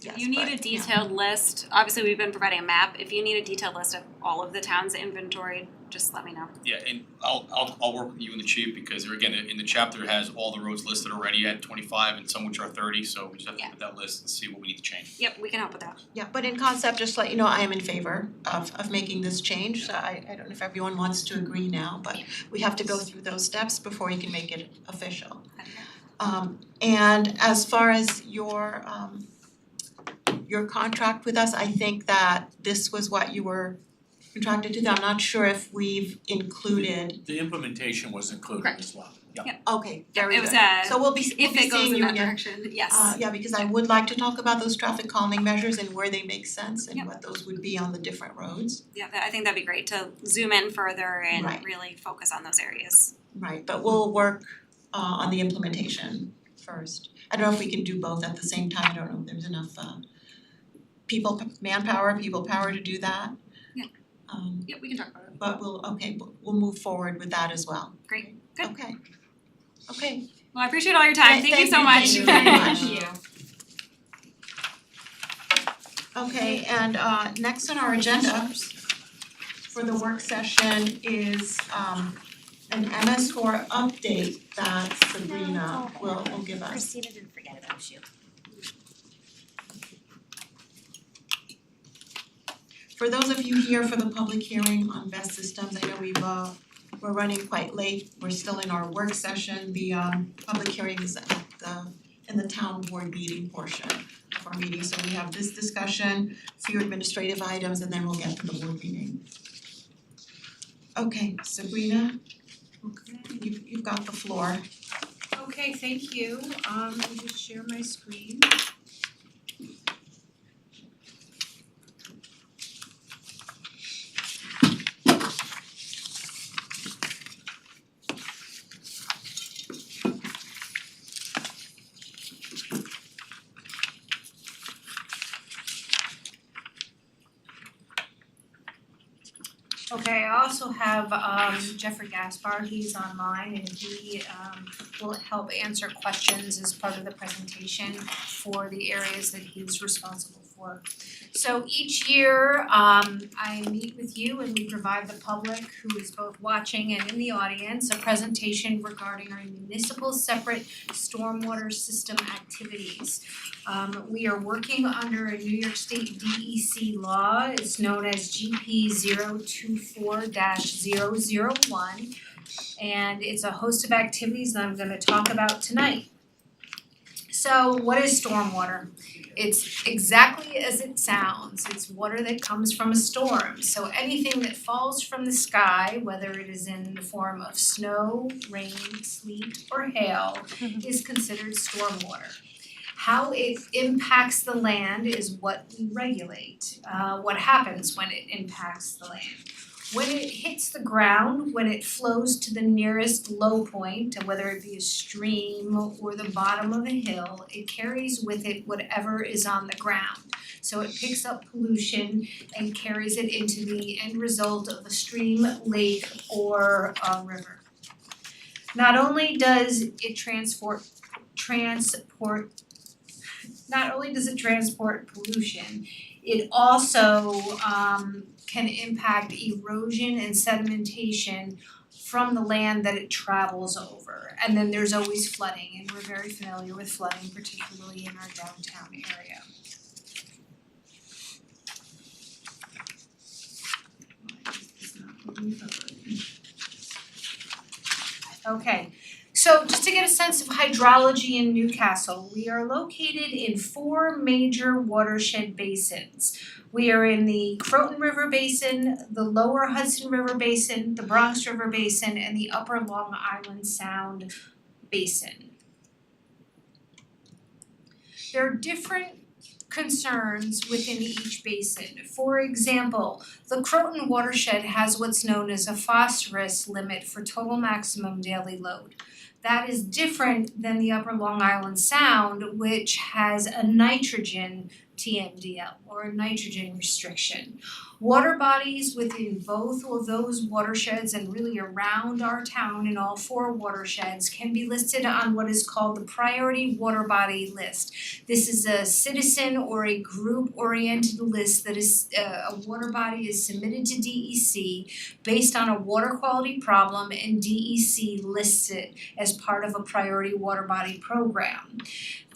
If you need a detailed list, obviously we've been providing a map. If you need a detailed list of all of the towns inventoried, just let me know. Yeah, and I'll work with you and the chief, because there again, in the chapter, it has all the roads listed already at 25 and some which are 30, so we just have to look at that list and see what we need to change. Yep, we can help with that. Yeah, but in concept, just let you know, I am in favor of making this change. So I don't know if everyone wants to agree now, but we have to go through those steps before you can make it official. And as far as your contract with us, I think that this was what you were contracted to do. I'm not sure if we've included, The implementation was included as well. Yeah. okay, very It good. was So we'll be if it goes seeing in you that again. direction, yes. Yeah, because I would like to talk about those traffic calming measures and where they make sense and Yep. what those would be on the different roads. Yeah, I think that'd be great to zoom in further and Right. really focus on those areas. Right, but we'll work on the implementation first. I don't know if we can do both at the same time. I don't know if there's enough people power to do that. Yeah. Yep, we can talk about it. But we'll move forward with that as well. Great, good. Okay. Well, I appreciate all your time. Thank you so much. Thank you very much. Thank you. Okay, and next on our agenda for the work session is an MS4 update that Sabrina will give us. Christina didn't forget about you. For those of you here for the public hearing on Best Systems, I know we're running quite late, we're still in our work session. The public hearing is in the town board meeting portion of our meeting. So we have this discussion, a few administrative items, and then we'll get to the board meeting. Okay, Sabrina, you've got the floor. Okay, thank you. Let me just share my screen. Okay, I also have Jeffrey Gaspar, he's online and he will help answer questions as part of the presentation for the areas that he's responsible for. So each year, I meet with you and we provide the public who is both watching and in the audience a presentation regarding our municipal separate stormwater system activities. We are working under a New York State DEC law, it's known as GP 024-001. And it's a host of activities that I'm gonna talk about tonight. So what is stormwater? It's exactly as it sounds. It's water that comes from a storm. So anything that falls from the sky, whether it is in the form of snow, rain, sleet, or hail, is considered stormwater. How it impacts the land is what we regulate. What happens when it impacts the land. When it hits the ground, when it flows to the nearest low point, whether it be a stream or the bottom of a hill, it carries with it whatever is on the ground. So it picks up pollution and carries it into the end result of a stream, lake, or a river. Not only does it transport pollution, it also can impact erosion and sedimentation from the land that it travels over. And then there's always flooding, and we're very familiar with flooding, particularly in our downtown area. Okay, so just to get a sense of hydrology in Newcastle, we are located in 4 major watershed basins. We are in the Croton River Basin, the Lower Hudson River Basin, the Bronx River Basin, and the Upper Long Island Sound Basin. There are different concerns within each basin. For example, the Croton watershed has what's known as a phosphorus limit for total maximum daily load. That is different than the Upper Long Island Sound, which has a nitrogen TMDL, or a nitrogen restriction. Water bodies within both of those watersheds and really around our town in all 4 watersheds can be listed on what is called the Priority Water Body List. This is a citizen or a group-oriented list that is a water body is submitted to DEC based on a water quality problem, and DEC lists it as part of a priority water body program.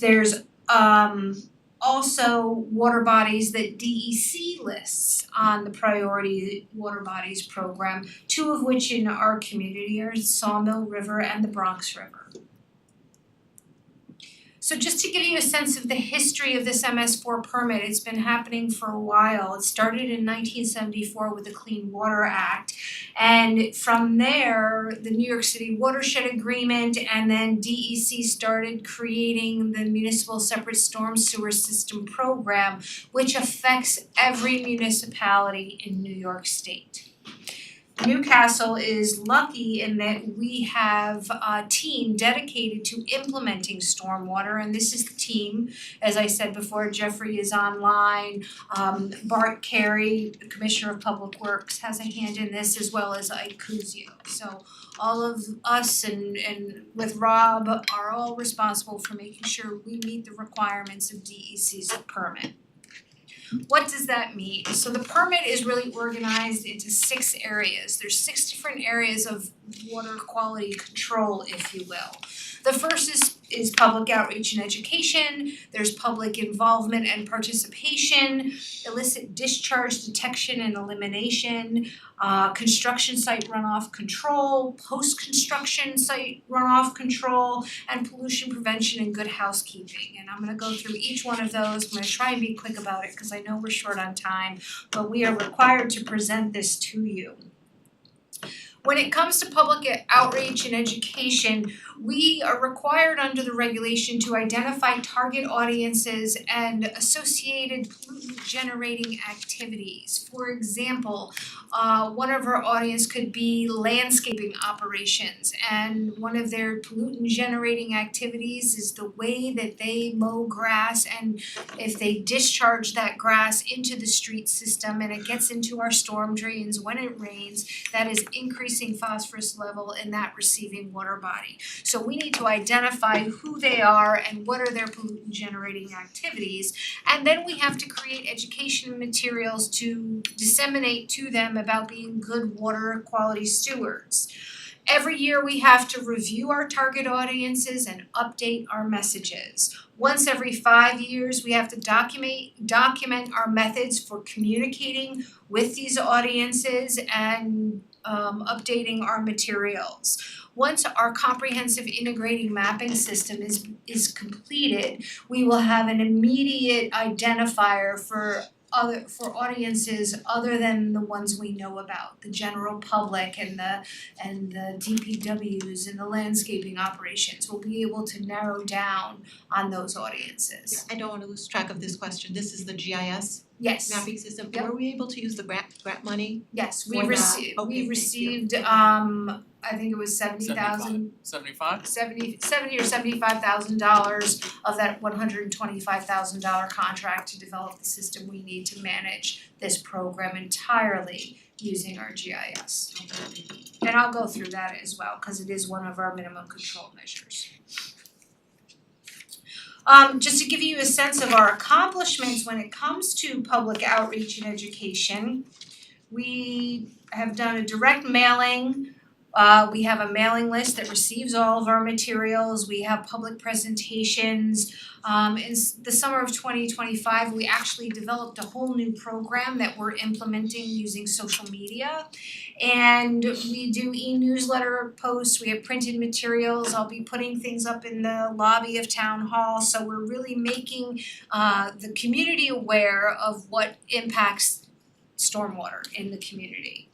There's also water bodies that DEC lists on the Priority Water Bodies program, 2 of which in our community are Sawmill River and the Bronx River. So just to give you a sense of the history of this MS4 permit, it's been happening for a while. It started in 1974 with the Clean Water Act, and from there, the New York City Watershed Agreement, and then DEC started creating the Municipal Separate Storm Sewer System program, which affects every municipality in New York State. Newcastle is lucky in that we have a team dedicated to implementing stormwater, and this is the team. As I said before, Jeffrey is online. Bart Carey, the Commissioner of Public Works, has a hand in this, as well as Ike Kuzio. So all of us and with Rob are all responsible for making sure we meet the requirements of DEC's permit. What does that mean? So the permit is really organized into 6 areas. There's 6 different areas of water quality control, if you will. The first is public outreach and education. There's public involvement and participation, illicit discharge detection and elimination, construction site runoff control, post-construction site runoff control, and pollution prevention and good housekeeping. And I'm gonna go through each one of those. I'm gonna try and be quick about it because I know we're short on time, but we are required to present this to you. When it comes to public outreach and education, we are required under the regulation to identify target audiences and associated pollutant generating activities. For example, one of our audience could be landscaping operations, and one of their pollutant generating activities is the way that they mow grass, and if they discharge that grass into the street system and it gets into our storm drains when it rains, that is increasing phosphorus level in that receiving water body. So we need to identify who they are and what are their pollutant generating activities, and then we have to create education materials to disseminate to them about being good water quality stewards. Every year we have to review our target audiences and update our messages. Once every 5 years, we have to document our methods for communicating with these audiences and updating our materials. once our comprehensive integrating mapping system is completed, we will have an immediate identifier for audiences other than the ones we know about, the general public and the DPWs and the landscaping operations. We'll be able to narrow down on those audiences. I don't wanna lose track of this question. This is the GIS Yes. mapping system. Yep. Were we able to use the grant money? Yes, we For that. received, Okay, we thank you. received I think it was 75? 70 or $75,000 of that $125,000 contract to develop the system we need to manage this program entirely using our GIS. And I'll go through that as well, cause it is one of our minimum control measures. Just to give you a sense of our accomplishments when it comes to public outreach and education, we have done a direct mailing. We have a mailing list that receives all of our materials. We have public presentations. In the summer of 2025, we actually developed a whole new program that we're implementing using social media. And we do e-newsletter posts, we have printed materials. I'll be putting things up in the lobby of town hall. So we're really making the community aware of what impacts stormwater in the community.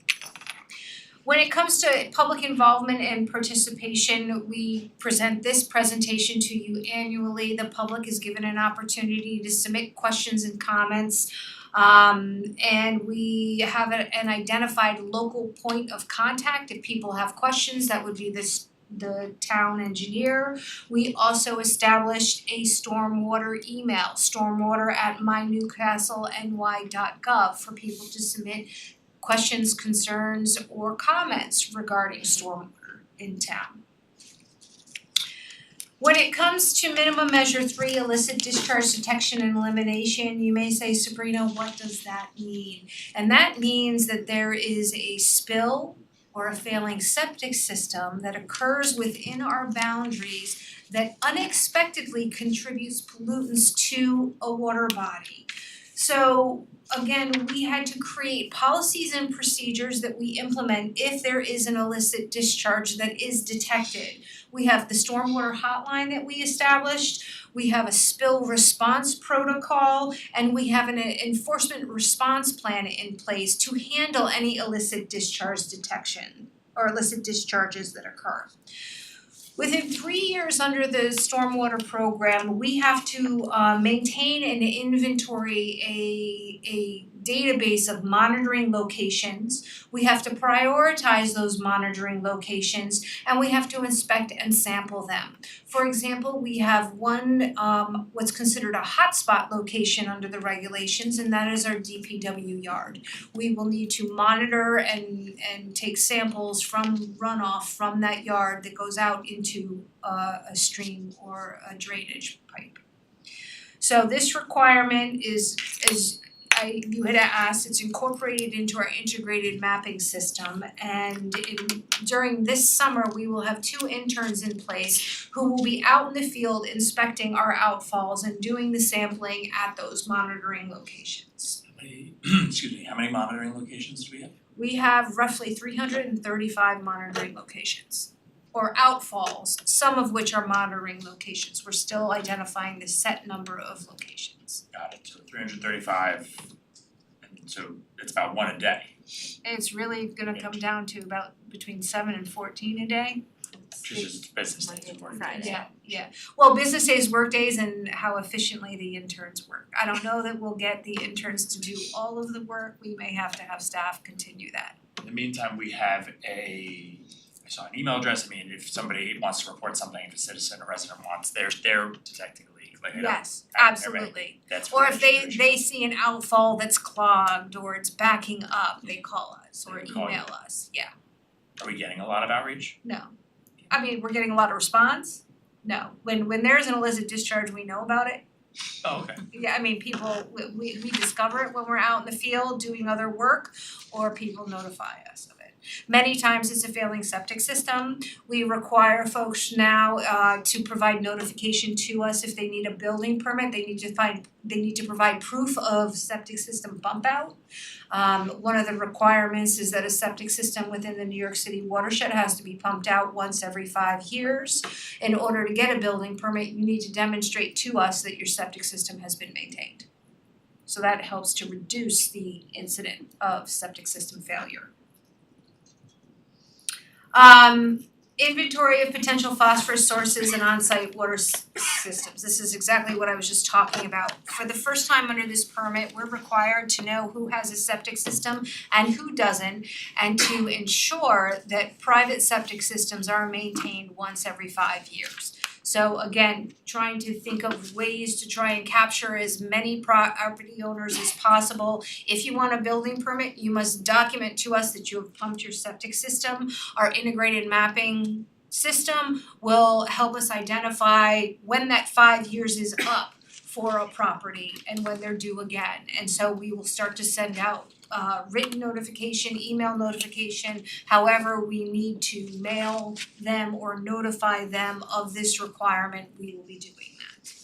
When it comes to public involvement and participation, we present this presentation to you annually. The public is given an opportunity to submit questions and comments. And we have an identified local point of contact. If people have questions, that would be the town engineer. We also established a stormwater email, stormwater@mynewcastleny.gov for people to submit questions, concerns, or comments regarding stormwater in town. When it comes to minimum measure 3, illicit discharge detection and elimination, you may say, Sabrina, what does that mean? And that means that there is a spill or a failing septic system that occurs within our boundaries that unexpectedly contributes pollutants to a water body. So again, we had to create policies and procedures that we implement if there is an illicit discharge that is detected. We have the stormwater hotline that we established, we have a spill response protocol, and we have an enforcement response plan in place to handle any illicit discharge detection or illicit discharges that occur. Within 3 years under the stormwater program, we have to maintain and inventory a database of monitoring locations. We have to prioritize those monitoring locations, and we have to inspect and sample them. For example, we have one what's considered a hotspot location under the regulations, and that is our DPW yard. We will need to monitor and take samples from runoff from that yard that goes out into a stream or a drainage pipe. So this requirement is you had asked, it's incorporated into our integrated mapping system, and during this summer, we will have 2 interns in place who will be out in the field inspecting our outfalls and doing the sampling at those monitoring locations. How many monitoring locations do we have? We have roughly 335 monitoring locations, or outfalls, some of which are monitoring locations. We're still identifying the set number of locations. Got it, so 335, and so it's about 1 a day, It's really gonna come down to about between 7 and 14 a day. which is just business days and work days. Yeah. Well, business days, work days, and how efficiently the interns work. I don't know that we'll get the interns to do all of the work. We may have to have staff continue that. In the meantime, we have I saw an email address, I mean, if somebody wants to report something, if a citizen or resident wants, they're detecting a leak, like, Yes, everybody- absolutely. that's Or what if they should do. they see an outfall that's clogged or it's backing up, they call us or They call you. email us. Yeah. Are we getting a lot of outreach? No. I mean, we're getting a lot of response. No. When there's an illicit discharge, we know about it. Oh, okay. Yeah, I mean, people, we discover it when we're out in the field doing other work, or people notify us of it. Many times it's a failing septic system. We require folks now to provide notification to us if they need a building permit. They need to provide proof of septic system bump out. One of the requirements is that a septic system within the New York City watershed has to be pumped out once every 5 years. In order to get a building permit, you need to demonstrate to us that your septic system has been maintained. So that helps to reduce the incident of septic system failure. Inventory of potential phosphorus sources and on-site water systems. This is exactly what I was just talking about. For the first time under this permit, we're required to know who has a septic system and who doesn't, and to ensure that private septic systems are maintained once every 5 years. So again, trying to think of ways to try and capture as many property owners as possible. If you want a building permit, you must document to us that you have pumped your septic system. Our integrated mapping system will help us identify when that 5 years is up for a property and when they're due again. And so we will start to send out written notification, email notification, however we need to mail them or notify them of this requirement, we will be doing that.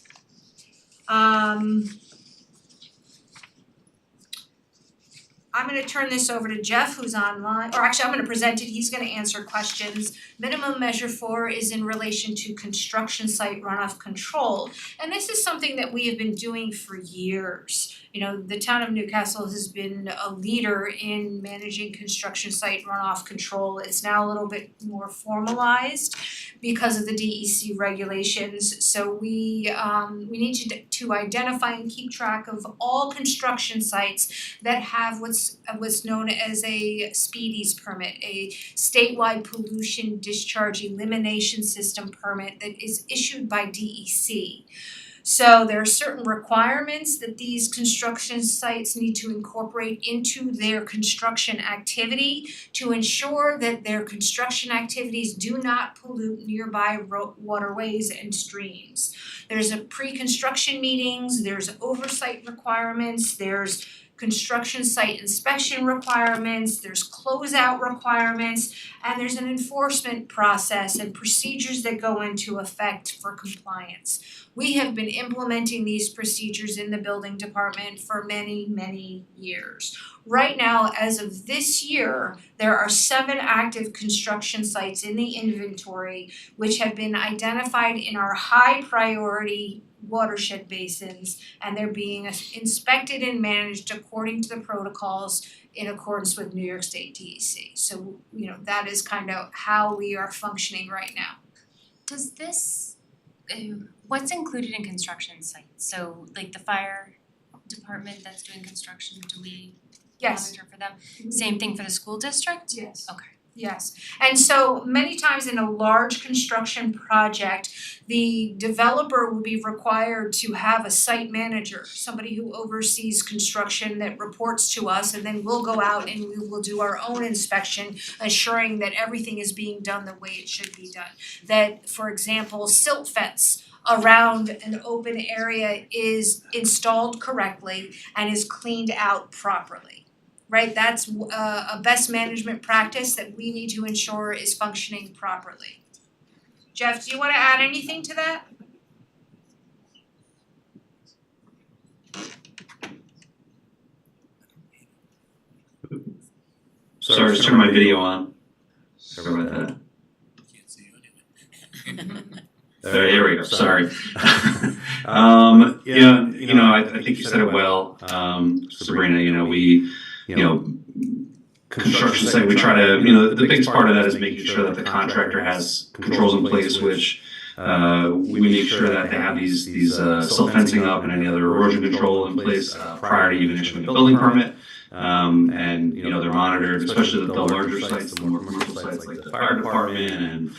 I'm gonna turn this over to Jeff, who's online, or actually I'm gonna present it, he's gonna answer questions. Minimum measure 4 is in relation to construction site runoff control. And this is something that we have been doing for years. You know, the town of Newcastle has been a leader in managing construction site runoff control. It's now a little bit more formalized because of the DEC regulations. So we need to identify and keep track of all construction sites that have what's known as a SPEEDIES permit, a statewide pollution discharge elimination system permit that is issued by DEC. So there are certain requirements that these construction sites need to incorporate into their construction activity to ensure that their construction activities do not pollute nearby waterways and streams. There's a pre-construction meetings, there's oversight requirements, there's construction site inspection requirements, there's closeout requirements, and there's an enforcement process and procedures that go into effect for compliance. We have been implementing these procedures in the building department for many, many years. Right now, as of this year, there are 7 active construction sites in the inventory which have been identified in our high priority watershed basins, and they're being inspected and managed according to the protocols in accordance with New York State DEC. So, you know, that is kind of how we are functioning right now. Does this, what's included in construction sites? So like the fire department that's doing construction, do we Yes. monitor for them? Same thing for the school district? Yes. Okay. Yes, and so many times in a large construction project, the developer will be required to have a site manager, somebody who oversees construction that reports to us, and then we'll go out and we will do our own inspection, assuring that everything is being done the way it should be done. That, for example, silt fence around an open area is installed correctly and is cleaned out properly. Right, that's a best management practice that we need to ensure is functioning properly. Jeff, do you wanna add anything to that? Sorry, just turn my video on. Sorry about that. Can't see you anyway. Here we go, sorry. Yeah, you know, I think you said it well, Sabrina, you know, construction site, we try to, the biggest part of that is making sure that the contractor has controls in place, which we make sure that they have these silt fencing up and any other erosion control in place prior to even issuing a building permit. And they're monitored, especially the larger sites, the more commercial sites like the fire department and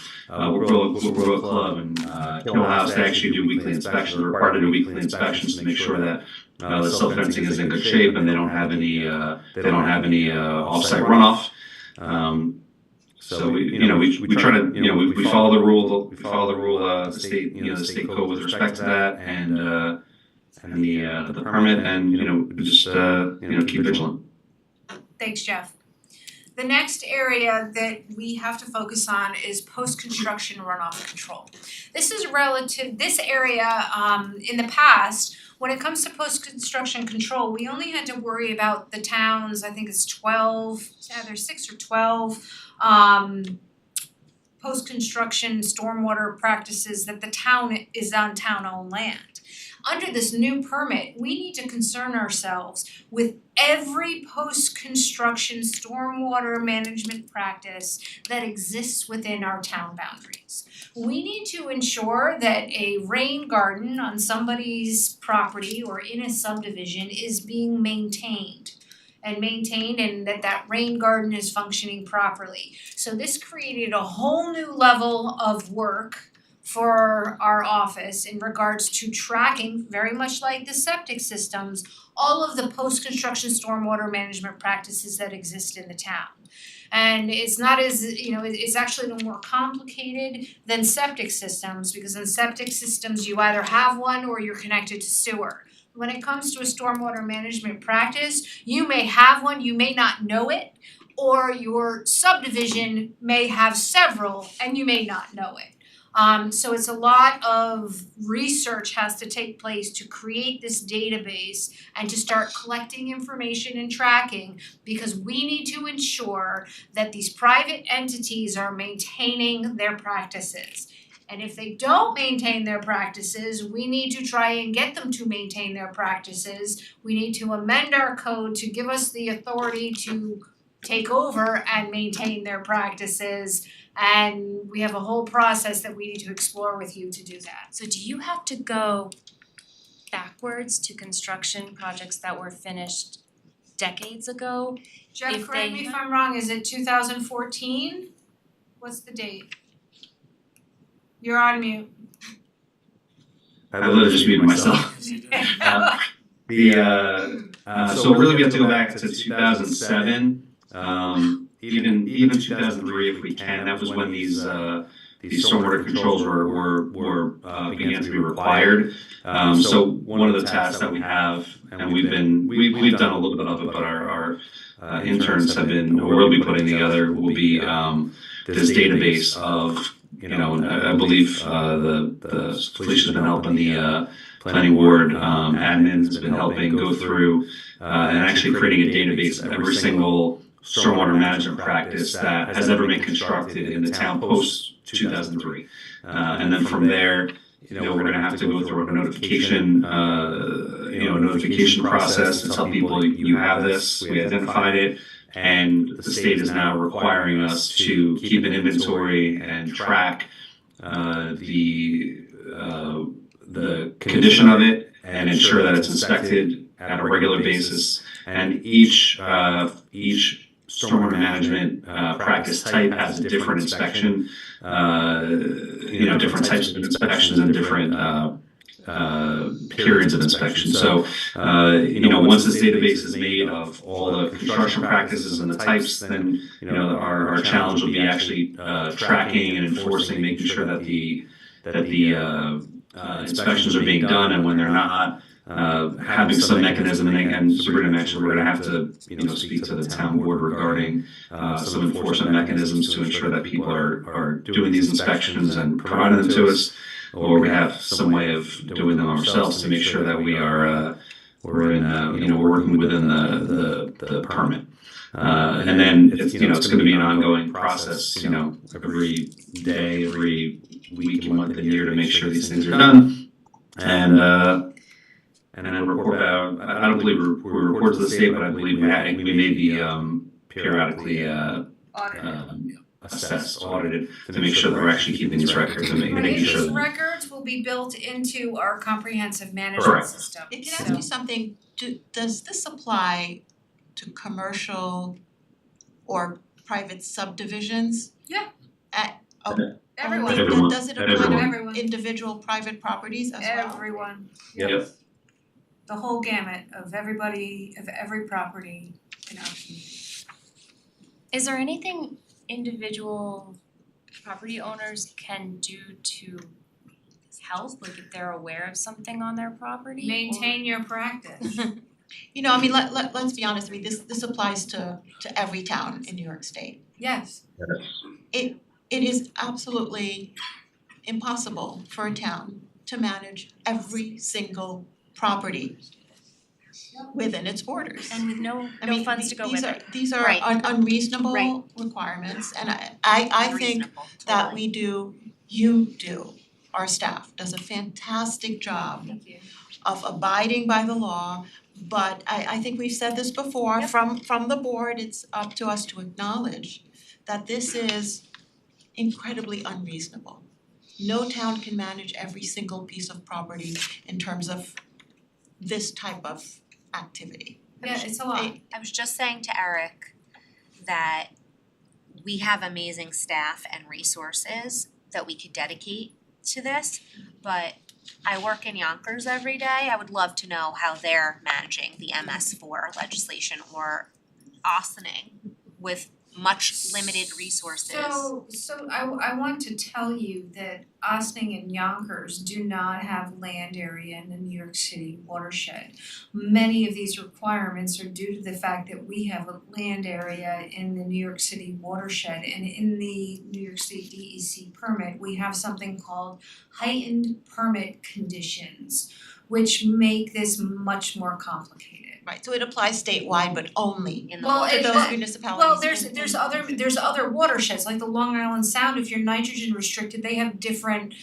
Woodrow Club and Hill House. They actually do weekly inspections. They're required to do weekly inspections to make sure that the silt fencing is in good shape and they don't have any off-site runoff. So we try to we follow the rule the state code with respect to that and the permit and just keep vigilant. Thanks, Jeff. The next area that we have to focus on is post-construction runoff control. This area, in the past, when it comes to post-construction control, we only had to worry about the towns, I think it's 12, either 6 or 12, post-construction stormwater practices that the town is on town-owned land. Under this new permit, we need to concern ourselves with every post-construction stormwater management practice that exists within our town boundaries. We need to ensure that a rain garden on somebody's property or in a subdivision is being maintained and that rain garden is functioning properly. So this created a whole new level of work for our office in regards to tracking, very much like the septic systems, all of the post-construction stormwater management practices that exist in the town. And it's not as, it's actually a little more complicated than septic systems, because in septic systems you either have one or you're connected to sewer. When it comes to a stormwater management practice, you may have one, you may not know it, or your subdivision may have several and you may not know it. So it's a lot of research has to take place to create this database and to start collecting information and tracking, because we need to ensure that these private entities are maintaining their practices. And if they don't maintain their practices, we need to try and get them to maintain their practices. We need to amend our code to give us the authority to take over and maintain their practices. And we have a whole process that we need to explore with you to do that. So do you have to go backwards to construction projects that were finished decades ago? Jeff, If correct they- me if I'm wrong, is it 2014? What's the date? You're on mute. I literally just muted myself. So really we have to go back to 2007, even 2003 if we can. That was when these stormwater controls were began to be required. So one of the tasks that we have, and we've done a little bit of it, but our interns have been, or will be putting together, will be this database of, and I believe the Felicia's been helping the planning board admins has been helping go through and actually creating a database of every single stormwater management practice that has ever been constructed in the town post 2003. And then from there, we're going to have to go through a notification, notification process to tell people you have this, we identified it, and the state is now requiring us to keep an inventory and track the condition of it and ensure that it's inspected at a regular basis. And each stormwater management practice type has a different inspection, different types of inspections and different periods of inspection. So, once this database is made of all the construction practices and the types, then, our challenge will be actually tracking and enforcing, making sure that the inspections are being done, and when they're not, having some mechanism, and Sabrina mentioned, we're gonna have to, speak to the town board regarding some enforcement mechanisms to ensure that people are doing these inspections and providing them to us, or we have some way of doing them ourselves to make sure that we are, we're working within the permit. And then it's gonna be an ongoing process, every day, every week, month, and year to make sure these things are done. And then report out, I don't believe we report to the state, but I believe we may be periodically assessed, audited, to make sure that we're actually keeping these records and making sure These that. records will be built into our comprehensive management Correct. system. Can I ask you something, does this apply to commercial or private subdivisions? Yeah. Everyone. Everyone. Does it apply Everyone. to Everyone. individual private properties as well? Everyone. Yep. The whole gamut of everybody, of every property in our community. Is there anything individual property owners can do to help, like if they're aware of something on their property? Maintain your practice. You know, I mean, let's be honest, I mean, this applies to every town in New York State. Yes. It is absolutely impossible for a town to manage every single property within its borders. And with no funds to go with it. These are Right. unreasonable Right. requirements, and I think Unreasonable, that totally. we do, you do, our staff does a fantastic job Thank you. of abiding by the law, but I think we've said this before, Yep. from the board, it's up to us to acknowledge that this is incredibly unreasonable. No town can manage every single piece of property in terms of this type of activity. Yeah, it's a lot. I was just saying to Eric that we have amazing staff and resources that we could dedicate to this, but I work in Yonkers every day. I would love to know how they're managing the MS4 legislation or Austining with much limited resources. So I want to tell you that Austining and Yonkers do not have land area in the New York City watershed. Many of these requirements are due to the fact that we have a land area in the New York City watershed, and in the New York State DEC permit, we have something called heightened permit conditions, which make this much more complicated. Right, so it applies statewide, but only in the Well, to it- those municipalities. Well, there's other watersheds, like the Long Island Sound, if you're nitrogen restricted, they have different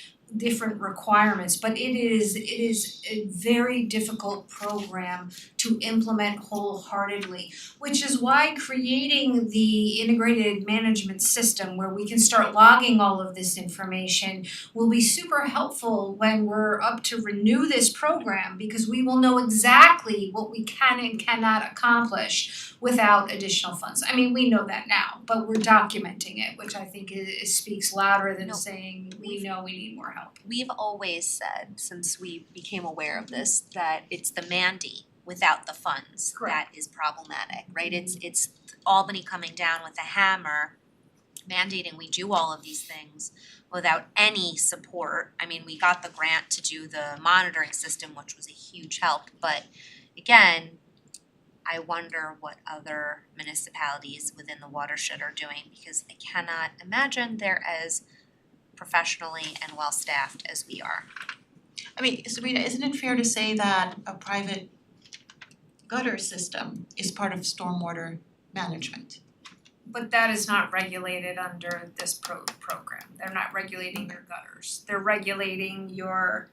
requirements, but it is a very difficult program to implement wholeheartedly, which is why creating the integrated management system where we can start logging all of this information will be super helpful when we're up to renew this program, because we will know exactly what we can and cannot accomplish without additional funds. I mean, we know that now, but we're documenting it, which I think speaks louder than No. saying we know we need more help. We've always said, since we became aware of this, that it's the mandate without the funds that is problematic, right? It's Albany coming down with a hammer, mandating we do all of these things without any support. I mean, we got the grant to do the monitoring system, which was a huge help, but again, I wonder what other municipalities within the watershed are doing, because I cannot imagine they're as professionally and well-staffed as we are. I mean, Sabrina, isn't it fair to say that a private gutter system is part of stormwater management? But that is not regulated under this program. They're not regulating your gutters. They're regulating your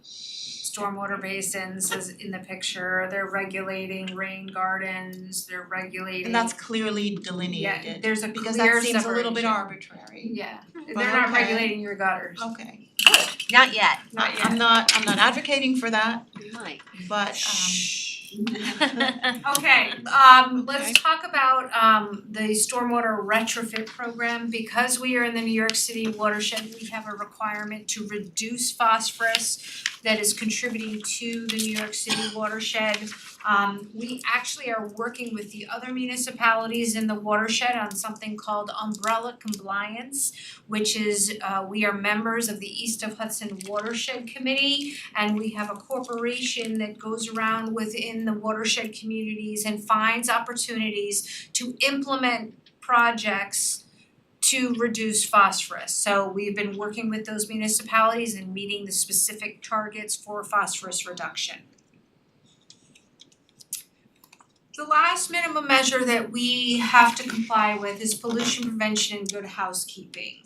stormwater basins is in the picture. They're regulating rain gardens. They're regulating. And that's clearly Yeah, delineated, there's a because clear that seems a little bit separation. arbitrary. Yeah, But they're not okay. regulating your gutters. Okay, Not yet. Not yet. I'm not advocating for that, We might. but Okay, let's talk about the stormwater retrofit program. Because we are in the New York City watershed, we have a requirement to reduce phosphorus that is contributing to the New York City watershed. We actually are working with the other municipalities in the watershed on something called umbrella compliance, which is we are members of the East of Hudson Watershed Committee, and we have a corporation that goes around within the watershed communities and finds opportunities to implement projects to reduce phosphorus. So we've been working with those municipalities and meeting the specific targets for phosphorus reduction. The last minimum measure that we have to comply with is pollution prevention and good housekeeping.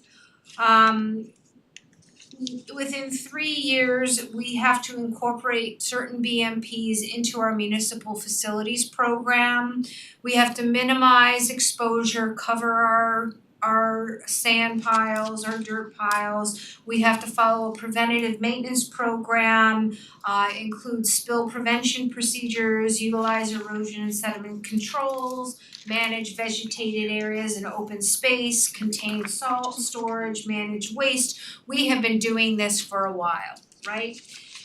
Within 3 years, we have to incorporate certain BMPs into our municipal facilities program. We have to minimize exposure, cover our sand piles, our dirt piles. We have to follow a preventative maintenance program, include spill prevention procedures, utilize erosion and sediment controls, manage vegetated areas and open space, contain salt storage, manage waste. We have been doing this for a while, right?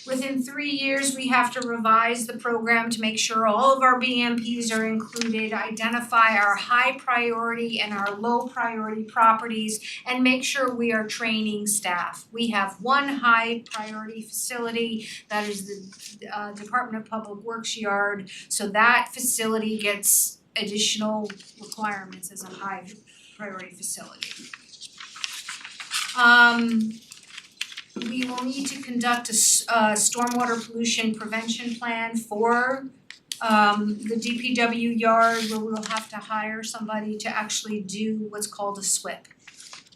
Within 3 years, we have to revise the program to make sure all of our BMPs are included, identify our high priority and our low priority properties, and make sure we are training staff. We have one high priority facility, that is the Department of Public Works yard, so that facility gets additional requirements as a high priority facility. We will need to conduct a stormwater pollution prevention plan for the DPW yard, where we'll have to hire somebody to actually do what's called a SWIP.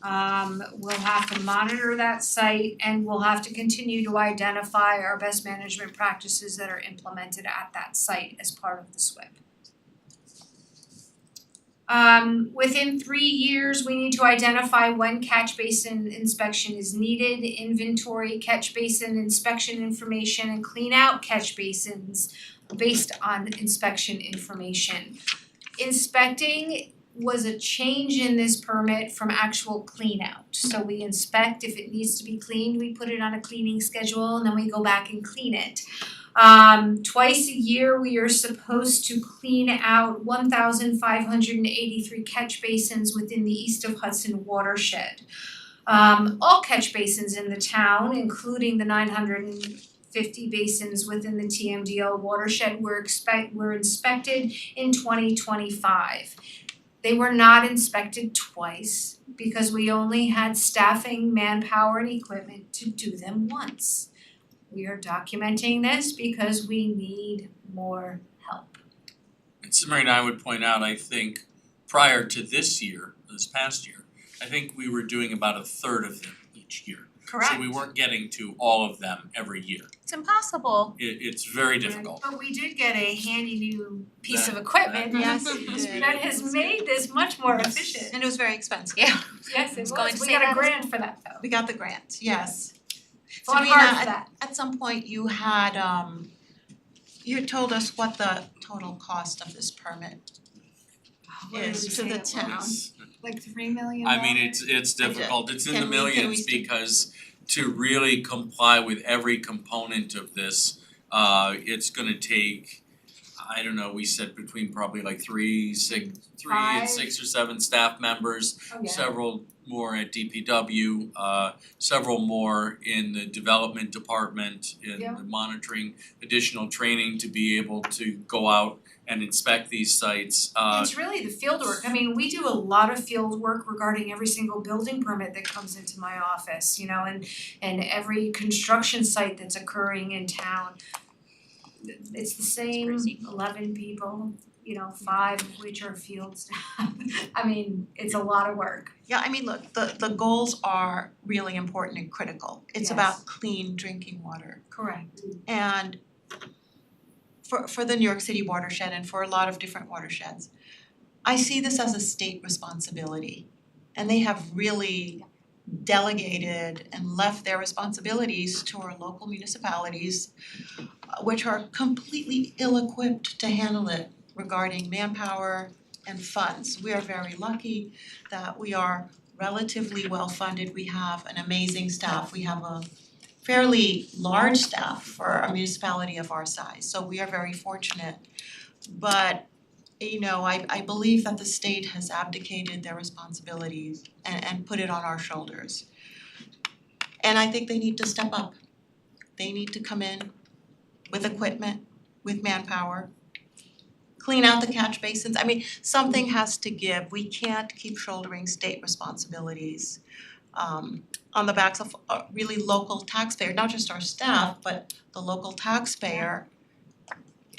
We'll have to monitor that site, and we'll have to continue to identify our best management practices that are implemented at that site as part of the SWIP. Within 3 years, we need to identify when catch basin inspection is needed, inventory catch basin inspection information, and clean out catch basins based on inspection information. Inspecting was a change in this permit from actual clean out. So we inspect, if it needs to be cleaned, we put it on a cleaning schedule, and then we go back and clean it. Twice a year, we are supposed to clean out 1,583 catch basins within the East of Hudson watershed. All catch basins in the town, including the 950 basins within the TMDL watershed, were inspected in 2025. They were not inspected twice because we only had staffing, manpower, and equipment to do them once. We are documenting this because we need more help. And Sabrina, I would point out, I think prior to this past year, I think we were doing about a third of them each year. Correct. So we weren't getting to all of them every year. It's impossible. It's very difficult. But we did get a handy new piece of That- equipment Yes, you did. that has made this much more efficient. And it was very expensive. Yeah. Yes, it was going was. to We say got a that as grant for that though. We got the grant, yes. Fought Sabrina, hard for that. at some point you had you told us what the total cost of this permit What did is we to say the it was? town. Like $3 million? I mean, it's difficult, it's in the Can we millions stick- because to really comply with every component of this, it's gonna take, I don't know, we said between probably like three and Five. 6 or 7 staff members, Okay. several more at DPW, several more in the development department, in Yeah. the monitoring, additional training to be able to go out and inspect these sites. It's really the field work. I mean, we do a lot of field work regarding every single building permit that comes into my office, and every construction site that's occurring in town. It's the same crazy. 11 people, 5 of which are field staff. I mean, it's a lot of work. Yeah, I mean, look, the goals are really important and critical. It's Yes. about clean drinking water. Correct. And for the New York City watershed and for a lot of different watersheds, I see this as a state responsibility. And they have really delegated and left their responsibilities to our local municipalities, which are completely ill-equipped to handle it regarding manpower and funds. We are very lucky that we are relatively well-funded. We have an amazing staff. We have a fairly large staff for a municipality of our size, so we are very fortunate. But I believe that the state has abdicated their responsibilities and put it on our shoulders. And I think they need to step up. They need to come in with equipment, with manpower, clean out the catch basins. I mean, something has to give. We can't keep shouldering state responsibilities on the backs of really local taxpayers, not just our staff, but the local taxpayer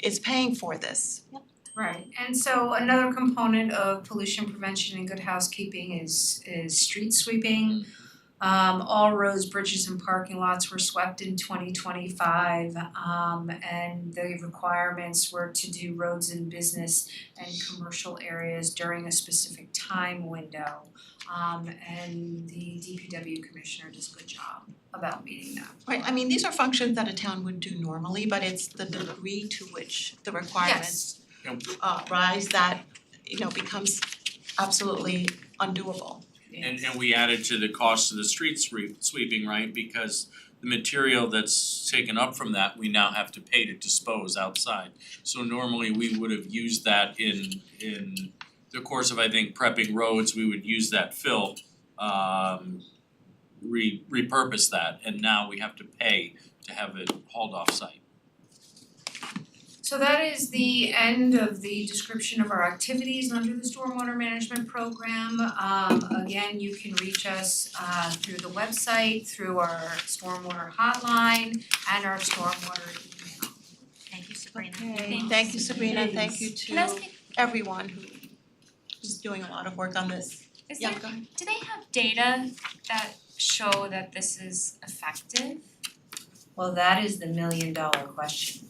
is paying for this. Right, and so another component of pollution prevention and good housekeeping is street sweeping. All roads, bridges, and parking lots were swept in 2025, and the requirements were to do roads and business and commercial areas during a specific time window. And the DPW commissioner does a good job about meeting that. Right, I mean, these are functions that a town would do normally, but it's the degree to which the requirements rise that, becomes absolutely undoable. And we added to the cost of the street sweeping, right, because the material that's taken up from that, we now have to pay to dispose outside. So normally we would have used that in the course of, I think, prepping roads, we would use that fill, repurpose that, and now we have to pay to have it hauled off site. So that is the end of the description of our activities under the stormwater management program. Again, you can reach us through the website, through our stormwater hotline, and our stormwater email. Thank you, Sabrina. Okay, thank you Sabrina, thank you Can I ask to you, everyone who's doing a lot of work on this. is Yeah, there, go ahead. do they have data that show that this is effective? Well, that is the $1,000,000 question.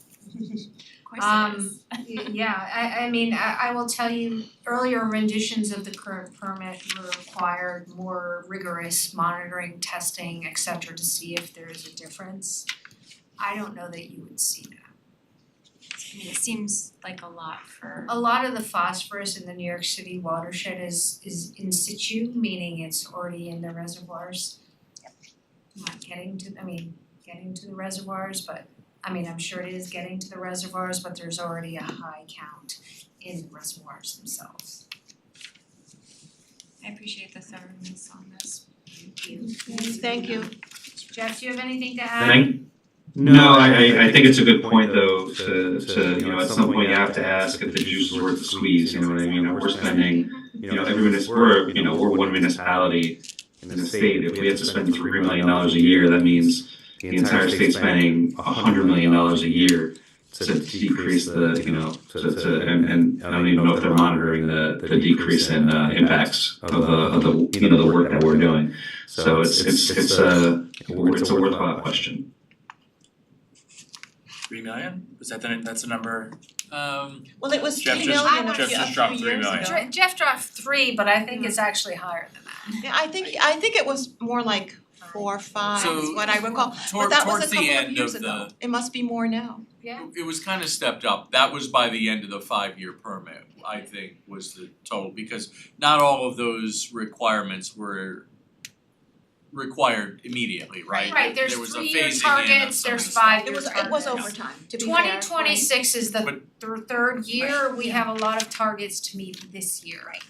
Of course it is. Yeah, I mean, I will tell you, earlier renditions of the current permit required more rigorous monitoring, testing, et cetera, to see if there is a difference. I don't know that you would see that. I mean, it seems like a lot for. A lot of the phosphorus in the New York City watershed is in situ, meaning it's already in the reservoirs. Not getting to the reservoirs, but I'm sure it is getting to the reservoirs, but there's already a high count in the reservoirs themselves. I appreciate the thoroughness on this. Thank you. Jeff, do you have anything to add? No, I think it's a good point though, to at some point you have to ask if the juice is worth the squeeze, you know what I mean? If we're spending, we're one municipality in the state, if we have to spend $3 million a year, that means the entire state spending $100 million a year to decrease the, and I don't even know if they're monitoring the decrease in impacts of the work that we're doing. So it's a worthwhile question. 3 million? Was that that's the number? Well, it was Jeff 3 just- million a Jeff few just dropped 3 years million. ago. Jeff dropped 3, but I think it's actually higher than that. Yeah, I think it was more like 4 or 5 So, is what I recall, but that was towards a the couple of end years of ago. It must be more now. It was kind of stepped up. That was by the end of the 5-year permit, I think, was the total, because not all of those requirements were required immediately, right? Right, there's There was a 3-year phasing in of targets, some of there's the stuff. 5-year It targets. was over time, to be fair, right? 2026 is the But- third year, we have a lot of targets to meet this year. Right.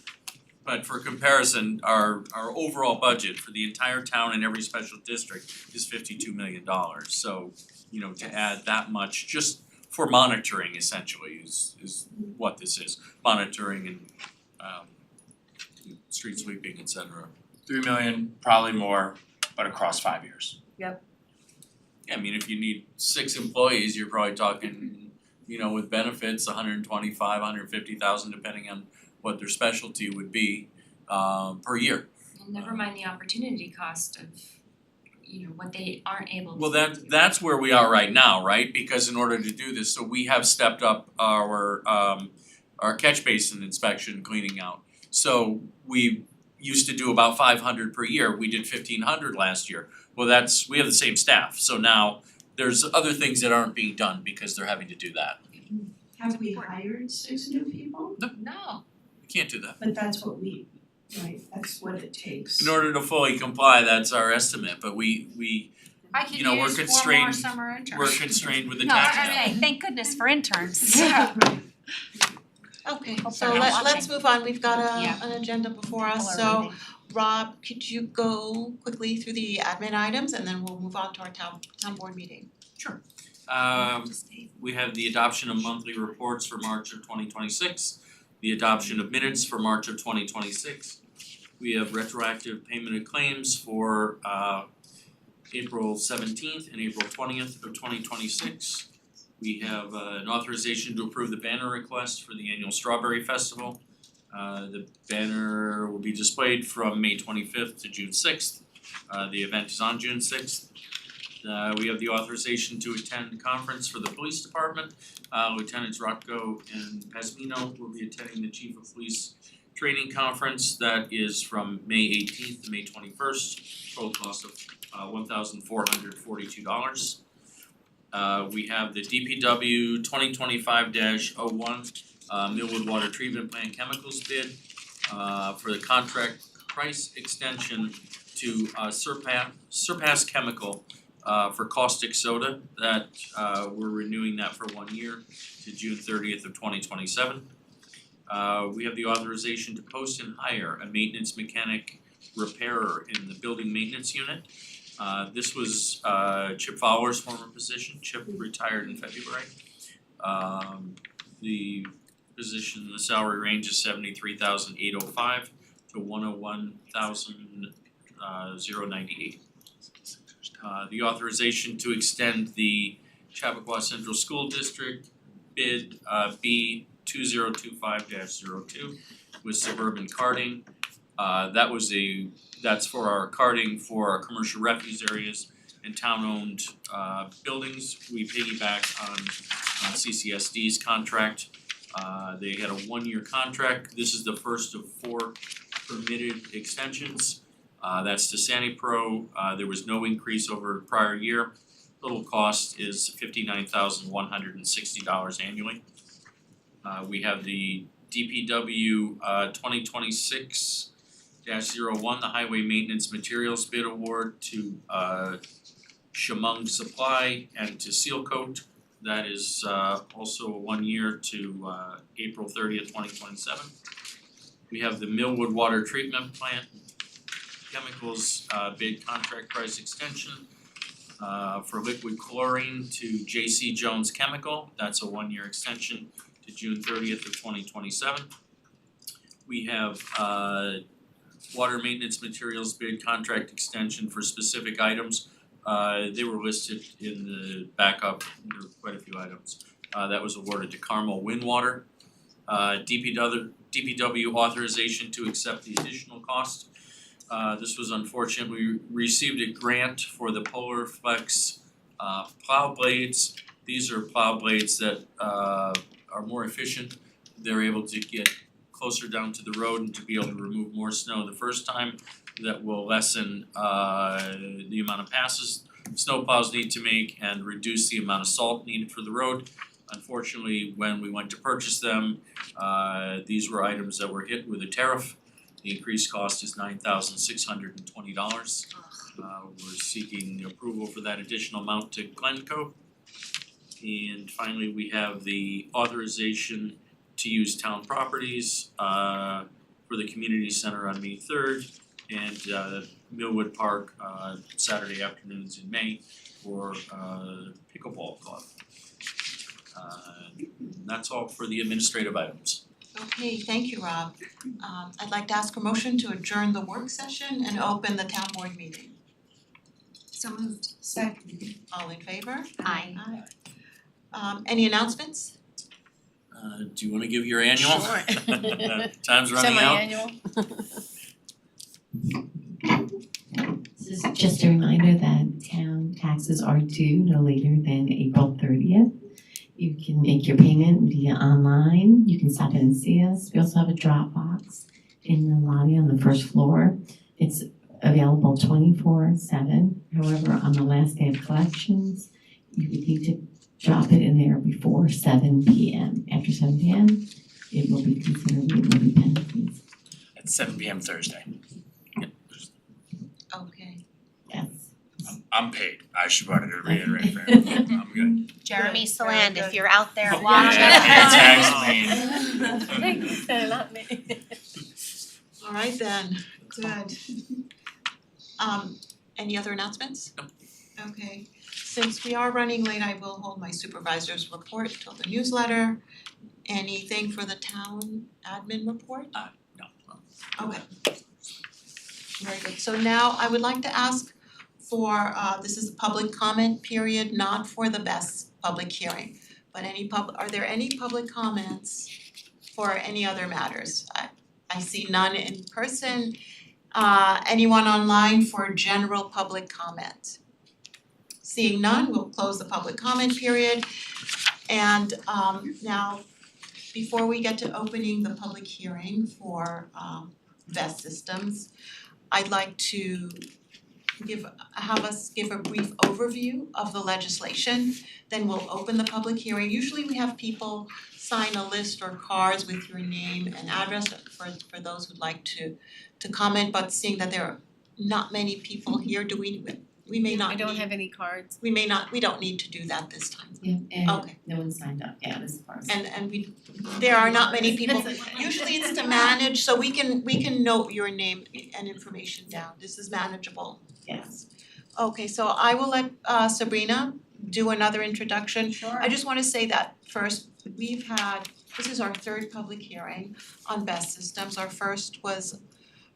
But for comparison, our overall budget for the entire town and every special district is $52 million. So, to add that much just for monitoring essentially is what this is. Monitoring and street sweeping, et cetera. 3 million, probably more, but across 5 years. Yeah, I mean, if you need 6 employees, you're probably talking, with benefits, 125, 150,000, depending on what their specialty would be, per year. And never mind the opportunity cost of, what they aren't able to do. Well, that's where we are right now, right? Because in order to do this, so we have stepped up our catch basin inspection, cleaning out. So we used to do about 500 per year, we did 1,500 last year. Well, we have the same staff, so now there's other things that aren't being done because they're having to do that. Have we hired 6 new people? No. We can't do that. But that's what it takes. In order to fully comply, that's our estimate, but we I could we're use 4 more constrained- summer interns. we're constrained with the No, tax I cap. mean, thank goodness for interns. Okay, Hope so they're not let's move on, we've got Yeah. an agenda before us, People are so reading. Rob, could you go quickly through the admin items and then we'll move on to our town board meeting? We have the adoption of monthly reports for March of 2026, the adoption of minutes for March of 2026. We have retroactive payment of claims for April 17th and April 20th of 2026. We have an authorization to approve the banner request for the annual Strawberry Festival. The banner will be displayed from May 25th to June 6th. The event is on June 6th. We have the authorization to attend the conference for the police department. Lieutenants Rocco and Pasmino will be attending the Chief of Police Training Conference. That is from May 18th to May 21st, total cost of $1,442. We have the DPW 2025-01 Millwood Water Treatment Plant chemicals bid for the contract price extension to Surpass Chemical for caustic soda that we're renewing that for 1 year to June 30th of 2027. We have the authorization to post and hire a maintenance mechanic repairer in the building maintenance unit. This was Chip Fowler's former position. Chip retired in February. The position, the salary range is $73,805 to $101,098. The authorization to extend the Chappaqua Central School District bid B 2025-02 with Suburban Carting. That's for our carting for our commercial refuse areas and town-owned buildings. We piggyback on CCSD's contract. They had a 1-year contract. This is the first of 4 permitted extensions. That's to SaniPro. There was no increase over prior year. Total cost is $59,160 annually. We have the DPW 2026-01, the Highway Maintenance Materials Bid Award to Shamung Supply and to Seal Coat. That is also a 1 year to April 30th, 2027. We have the Millwood Water Treatment Plant Chemicals bid contract price extension for liquid chlorine to J.C. Jones Chemical. That's a 1-year extension to June 30th of 2027. We have water maintenance materials bid contract extension for specific items. They were listed in the backup. There were quite a few items. That was awarded to Carmel Windwater. DPW authorization to accept the additional cost. This was unfortunate. We received a grant for the Polar Flex plow blades. These are plow blades that are more efficient. They're able to get closer down to the road and to be able to remove more snow the first time. That will lessen the amount of passes snowplows need to make and reduce the amount of salt needed for the road. Unfortunately, when we went to purchase them, these were items that were hit with a tariff. The increased cost is $9,620. We're seeking the approval for that additional amount to Glencoe. And finally, we have the authorization to use town properties for the community center on May 3rd and Millwood Park Saturday afternoons in May for pickleball club. That's all for the administrative items. Okay, thank you, Rob. I'd like to ask a motion to adjourn the work session and open the town board meeting. So moved. Second. All in favor? Aye. Any announcements? Do you wanna give your annual? Sure. Time's running out. Semi-annual. This is just a reminder that town taxes are due no later than April 30th. You can make your payment via online. You can stop in and see us. We also have a drop box in the lobby on the first floor. It's available 24/7. However, on the last day of collections, you would need to drop it in there before 7 p.m. After 7 p.m., it will be considered levy penalties. At 7 p.m. Thursday. Okay. Yes. I'm paid. I should wanted to reiterate for everyone. I'm good. Jeremy Good, Saland, very if good. you're out there Yeah, watching. tax lien. Not me. All right then, good. Any other announcements? No. Okay, since we are running late, I will hold my supervisor's report till the newsletter. Anything for the town admin report? No. Okay. Very good, so now I would like to ask for, this is a public comment period, not for the best public hearing. But are there any public comments for any other matters? I see none in person. Anyone online for general public comment? Seeing none, we'll close the public comment period. And now, before we get to opening the public hearing for Vest Systems, I'd like to have us give a brief overview of the legislation, then we'll open the public hearing. Usually we have people sign a list or cards with your name and address for those who'd like to comment, but seeing that there are not many people here, do we we may not I don't need- have any cards. we don't need to do that this time. Yeah, and Okay. no one signed up, yeah, as far as. And there are not many people, usually it's to manage, so we can note your name and information down, this is manageable. Yes. Okay, so I will let Sabrina do another introduction. Sure. I just wanna say that first, this is our third public hearing on BESS systems. Our first was,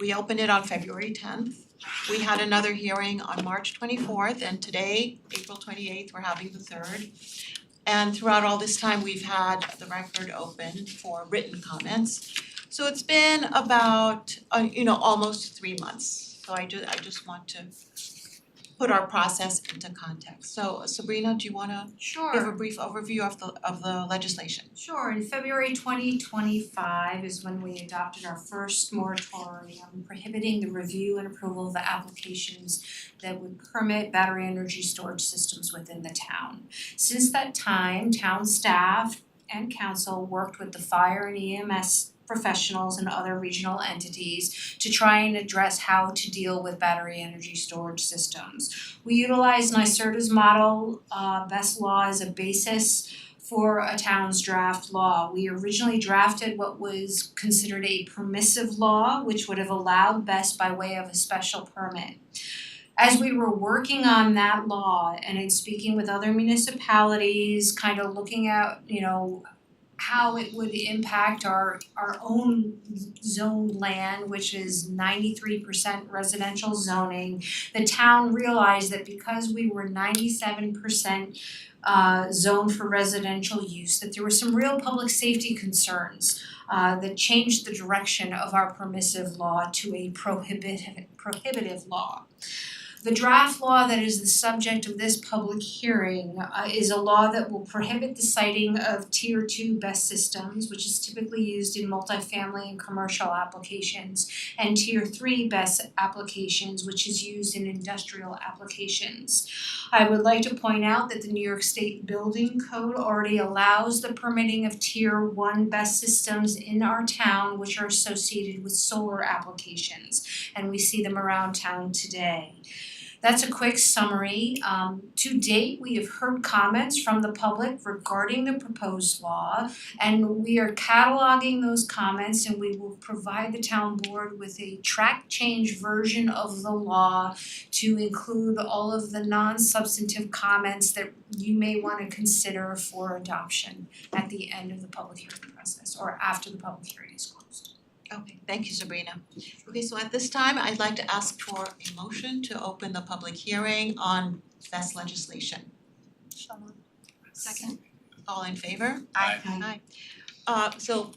we opened it on February 10th. We had another hearing on March 24th, and today, April 28th, we're having the third. And throughout all this time, we've had the record open for written comments. So it's been about almost 3 months. So I just want to put our process into context. So Sabrina, do you wanna give a brief overview of the legislation? Sure, in February 2025 is when we adopted our first moratorium prohibiting the review and approval of the applications that would permit battery energy storage systems within the town. Since that time, town staff and council worked with the fire and EMS professionals and other regional entities to try and address how to deal with battery energy storage systems. We utilized NYSERDA's model, BESS law as a basis for a town's draft law. We originally drafted what was considered a permissive law, which would have allowed BESS by way of a special permit. As we were working on that law and in speaking with other municipalities, kind of looking at, how it would impact our own zoned land, which is 93% residential zoning, the town realized that because we were 97% zoned for residential use, that there were some real public safety concerns that changed the direction of our permissive law to a prohibitive law. The draft law that is the subject of this public hearing is a law that will prohibit the siting of Tier 2 BESS systems, which is typically used in multifamily and commercial applications, and Tier 3 BESS applications, which is used in industrial applications. I would like to point out that the New York State Building Code already allows the permitting of Tier 1 BESS systems in our town, which are associated with solar applications, and we see them around town today. That's a quick summary. To date, we have heard comments from the public regarding the proposed law, and we are cataloging those comments, and we will provide the town board with a track change version of the law to include all of the non-substantive comments that you may want to consider for adoption at the end of the public hearing process or after the public hearing is closed. Okay, thank you, Sabrina. Okay, so at this time, I'd like to ask for a motion to open the public hearing on BESS legislation. Second. All in favor? Aye. So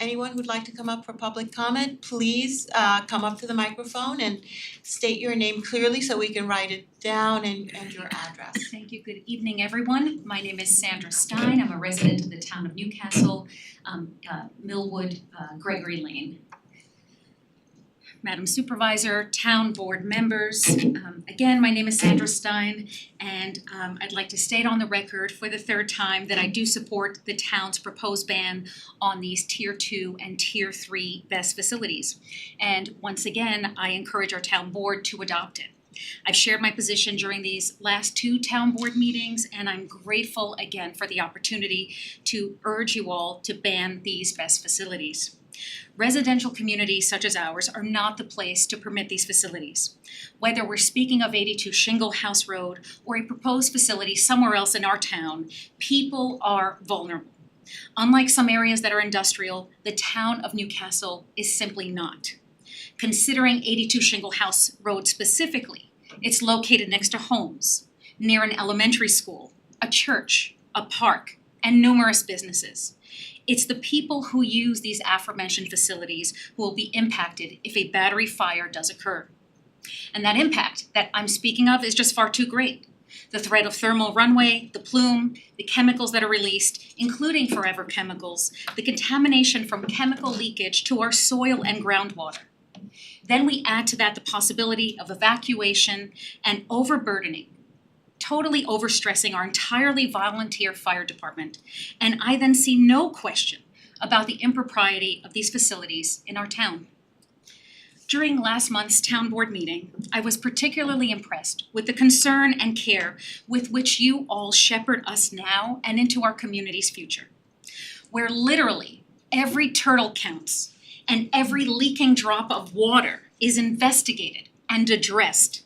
anyone who'd like to come up for public comment, please come up to the microphone and state your name clearly so we can write it down and your address. Thank you. Good evening, everyone. My name is Sandra Stein. I'm a resident of the town of Newcastle, Millwood, Gregory Lane. Madam Supervisor, town board members, again, my name is Sandra Stein, and I'd like to state on the record for the third time that I do support the town's proposed ban on these Tier 2 and Tier 3 BESS facilities. And once again, I encourage our town board to adopt it. I've shared my position during these last 2 town board meetings, and I'm grateful again for the opportunity to urge you all to ban these BESS facilities. Residential communities such as ours are not the place to permit these facilities. Whether we're speaking of 82 Shingle House Road or a proposed facility somewhere else in our town, people are vulnerable. Unlike some areas that are industrial, the town of Newcastle is simply not. Considering 82 Shingle House Road specifically, it's located next to homes, near an elementary school, a church, a park, and numerous businesses. It's the people who use these aforementioned facilities who will be impacted if a battery fire does occur. And that impact that I'm speaking of is just far too great. The threat of thermal runaway, the plume, the chemicals that are released, including forever chemicals, the contamination from chemical leakage to our soil and groundwater. Then we add to that the possibility of evacuation and overburdening, totally overstressing our entirely volunteer fire department, and I then see no question about the impropriety of these facilities in our town. During last month's town board meeting, I was particularly impressed with the concern and care with which you all shepherd us now and into our community's future, where literally every turtle counts and every leaking drop of water is investigated and addressed.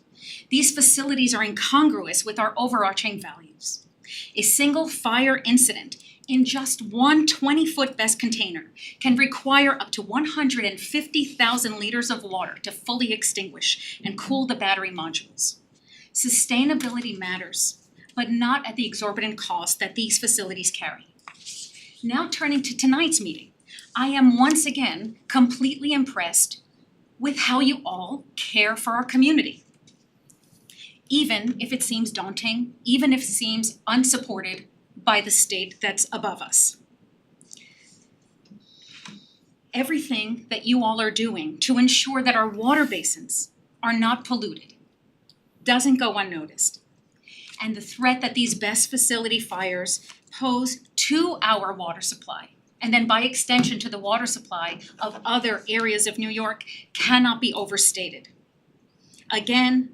These facilities are incongruous with our overarching values. A single fire incident in just one 20-foot best container can require up to 150,000 liters of water to fully extinguish and cool the battery modules. Sustainability matters, but not at the exorbitant cost that these facilities carry. Now turning to tonight's meeting, I am once again completely impressed with how you all care for our community. Even if it seems daunting, even if it seems unsupported by the state that's above us. Everything that you all are doing to ensure that our water basins are not polluted doesn't go unnoticed. And the threat that these BESS facility fires pose to our water supply, and then by extension to the water supply of other areas of New York, cannot be overstated. Again,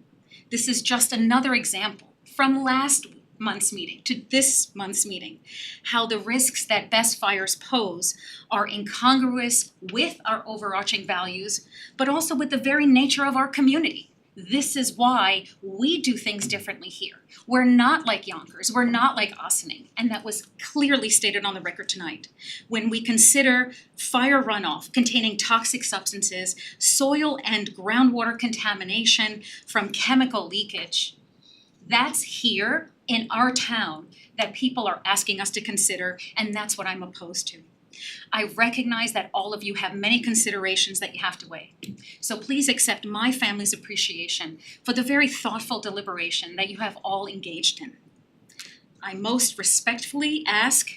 this is just another example from last month's meeting to this month's meeting, how the risks that BESS fires pose are incongruous with our overarching values, but also with the very nature of our community. This is why we do things differently here. We're not like Yonkers, we're not like Ossining, and that was clearly stated on the record tonight. When we consider fire runoff containing toxic substances, soil and groundwater contamination from chemical leakage, that's here in our town that people are asking us to consider, and that's what I'm opposed to. I recognize that all of you have many considerations that you have to weigh. So please accept my family's appreciation for the very thoughtful deliberation that you have all engaged in. I most respectfully ask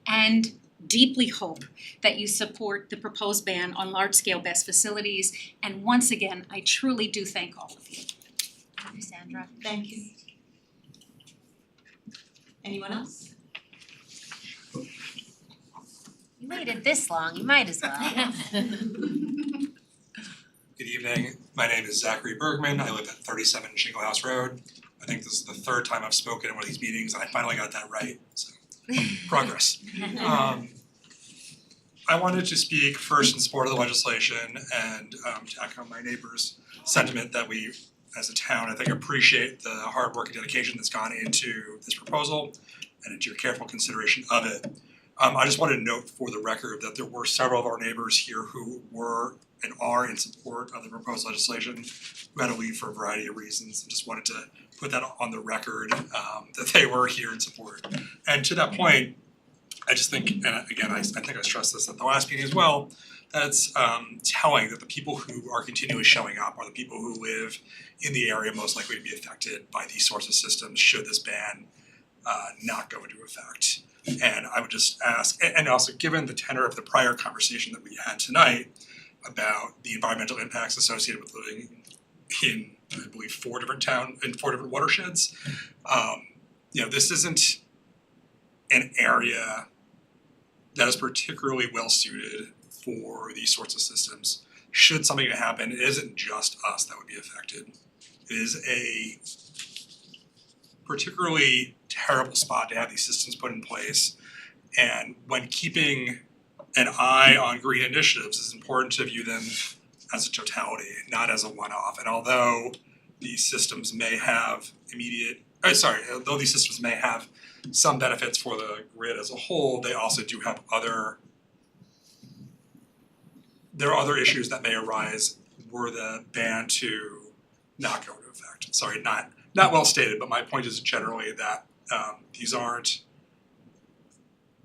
and deeply hope that you support the proposed ban on large-scale BESS facilities, and once again, I truly do thank all of you. Thank you, Sandra. Thank you. Anyone else? You waited this long, you might as well. Good evening, my name is Zachary Bergman, I live at 37 Shingle House Road. I think this is the third time I've spoken in one of these meetings and I finally got that right, so progress. I wanted to speak first in support of the legislation and to echo my neighbor's sentiment that we, as a town, I think appreciate the hard work and dedication that's gone into this proposal and into your careful consideration of it. I just wanted to note for the record that there were several of our neighbors here who were and are in support of the proposed legislation who had to leave for a variety of reasons. I just wanted to put that on the record that they were here in support. And to that point, I just think, and again, I think I stressed this at the last meeting as well, that it's telling that the people who are continually showing up are the people who live in the area most likely to be affected by these sorts of systems should this ban not go into effect. And I would just ask, and also given the tenor of the prior conversation that we had tonight about the environmental impacts associated with living in, I believe, four different watersheds, this isn't an area that is particularly well suited for these sorts of systems. Should something happen, it isn't just us that would be affected. It is a particularly terrible spot to have these systems put in place. And when keeping an eye on green initiatives, it's important to view them as a totality, not as a one-off. And although these systems may have although these systems may have some benefits for the grid as a whole, they also do have there are other issues that may arise were the ban to not go into effect. Sorry, not well stated, but my point is generally that these aren't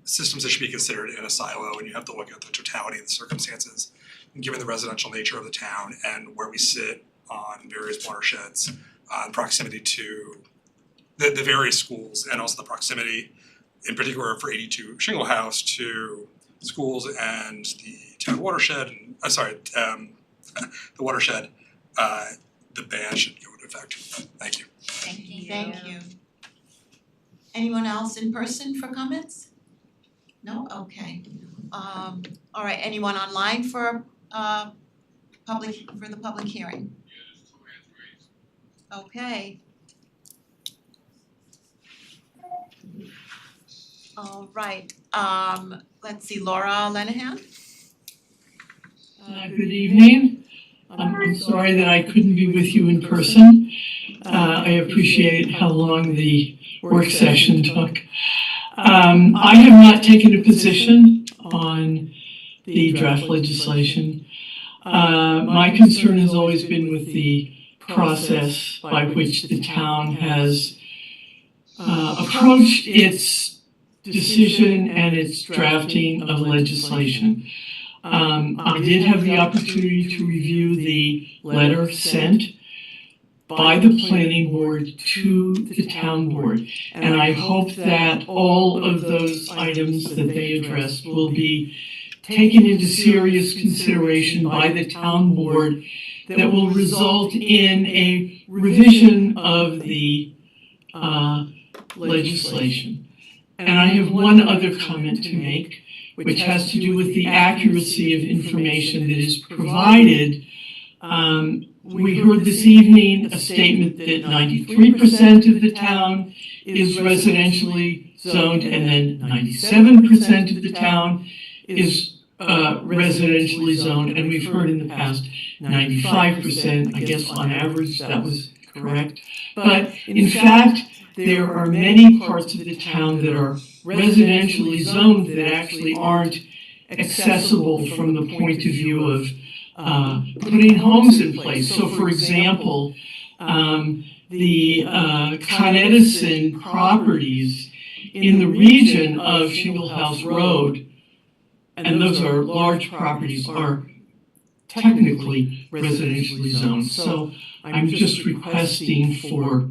systems that should be considered in a silo, and you have to look at the totality of the circumstances, and given the residential nature of the town and where we sit on various watersheds, proximity to the various schools, and also the proximity, in particular for 82 Shingle House, to schools and the town watershed, and the watershed, the ban should go into effect. Thank you. Thank you. Anyone else in person for comments? No? Okay. All right, anyone online for public hearing? Okay. All right, let's see, Laura Lenahan? Good evening. I'm sorry that I couldn't be with you in person. I appreciate how long the work session took. I have not taken a position on the draft legislation. My concern has always been with the process by which the town has approached its decision and its drafting of legislation. I did have the opportunity to review the letter sent by the planning board to the town board. And I hope that all of those items that they addressed will be taken into serious consideration by the town board that will result in a revision of the legislation. And I have one other comment to make, which has to do with the accuracy of information that is provided. We heard this evening a statement that 93% of the town is residentially zoned and then 97% of the town is residentially zoned, and we've heard in the past 95%, I guess on average that was correct. But in fact, there are many parts of the town that are residentially zoned that actually aren't accessible from the point of view of putting homes in place. So for example, the Con Edison properties in the region of Shingle House Road, and those are large properties, are technically residentially zoned. So I'm just requesting for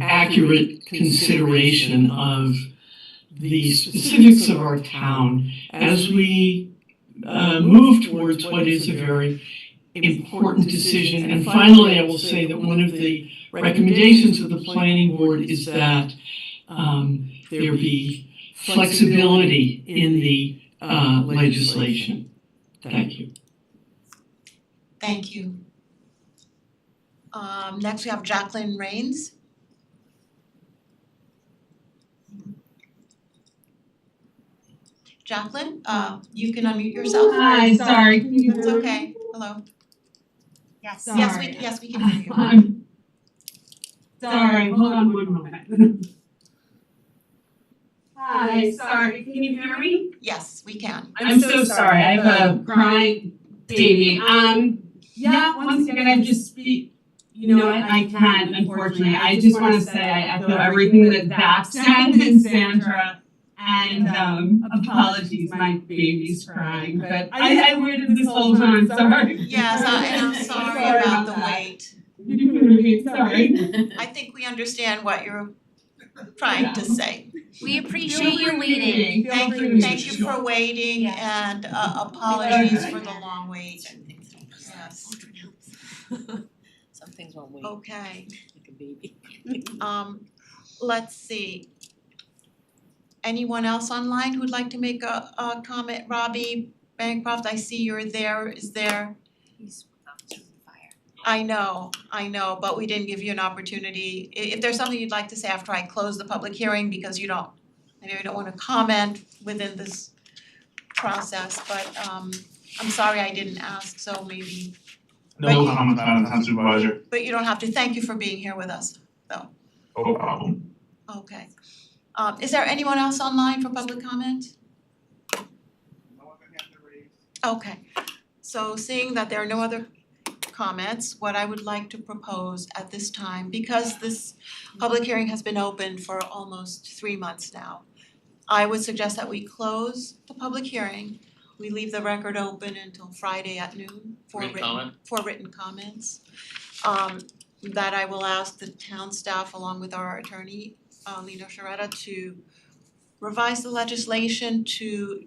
accurate consideration of the specifics of our town as we move towards what is a very important decision. And finally, I will say that one of the recommendations of the planning board is that there be flexibility in the legislation. Thank you. Thank you. Next we have Jacqueline Rains. Jacqueline, you can unmute yourself. Hi, sorry, can you It's hear me? okay, hello. Yes. Yes, we can hear you. Sorry, hold on one moment. Hi, sorry, can you hear me? Yes, we can. I'm so sorry, I have a crying baby. Yeah, once again, I just speak, I can, unfortunately. I just wanna say I echo everything that Zach said and Sandra. And apologies, my baby's crying, but I waited this whole time, sorry. Yes, I'm sorry about the wait. Sorry. I think we understand what you're trying to say. We appreciate you waiting. Thank you for waiting and apologies for the long wait. Yes. Some things won't wait. Okay, Like a baby. let's see. Anyone else online who'd like to make a comment? Robbie Bancroft, I see you're there. Is there? I know, but we didn't give you an opportunity. If there's something you'd like to say after I close the public hearing, because I know you don't wanna comment within this process, but I'm sorry I didn't ask, so maybe. No comment, Madam Town Supervisor. But you don't have to. Thank you for being here with us, though. No problem. Okay. Is there anyone else online for public comment? Okay, so seeing that there are no other comments, what I would like to propose at this time, because this public hearing has been open for almost 3 months now, I would suggest that we close the public hearing. We leave the record open until Friday at noon for written comments. That I will ask the town staff along with our attorney, Lino Sharetta, to revise the legislation to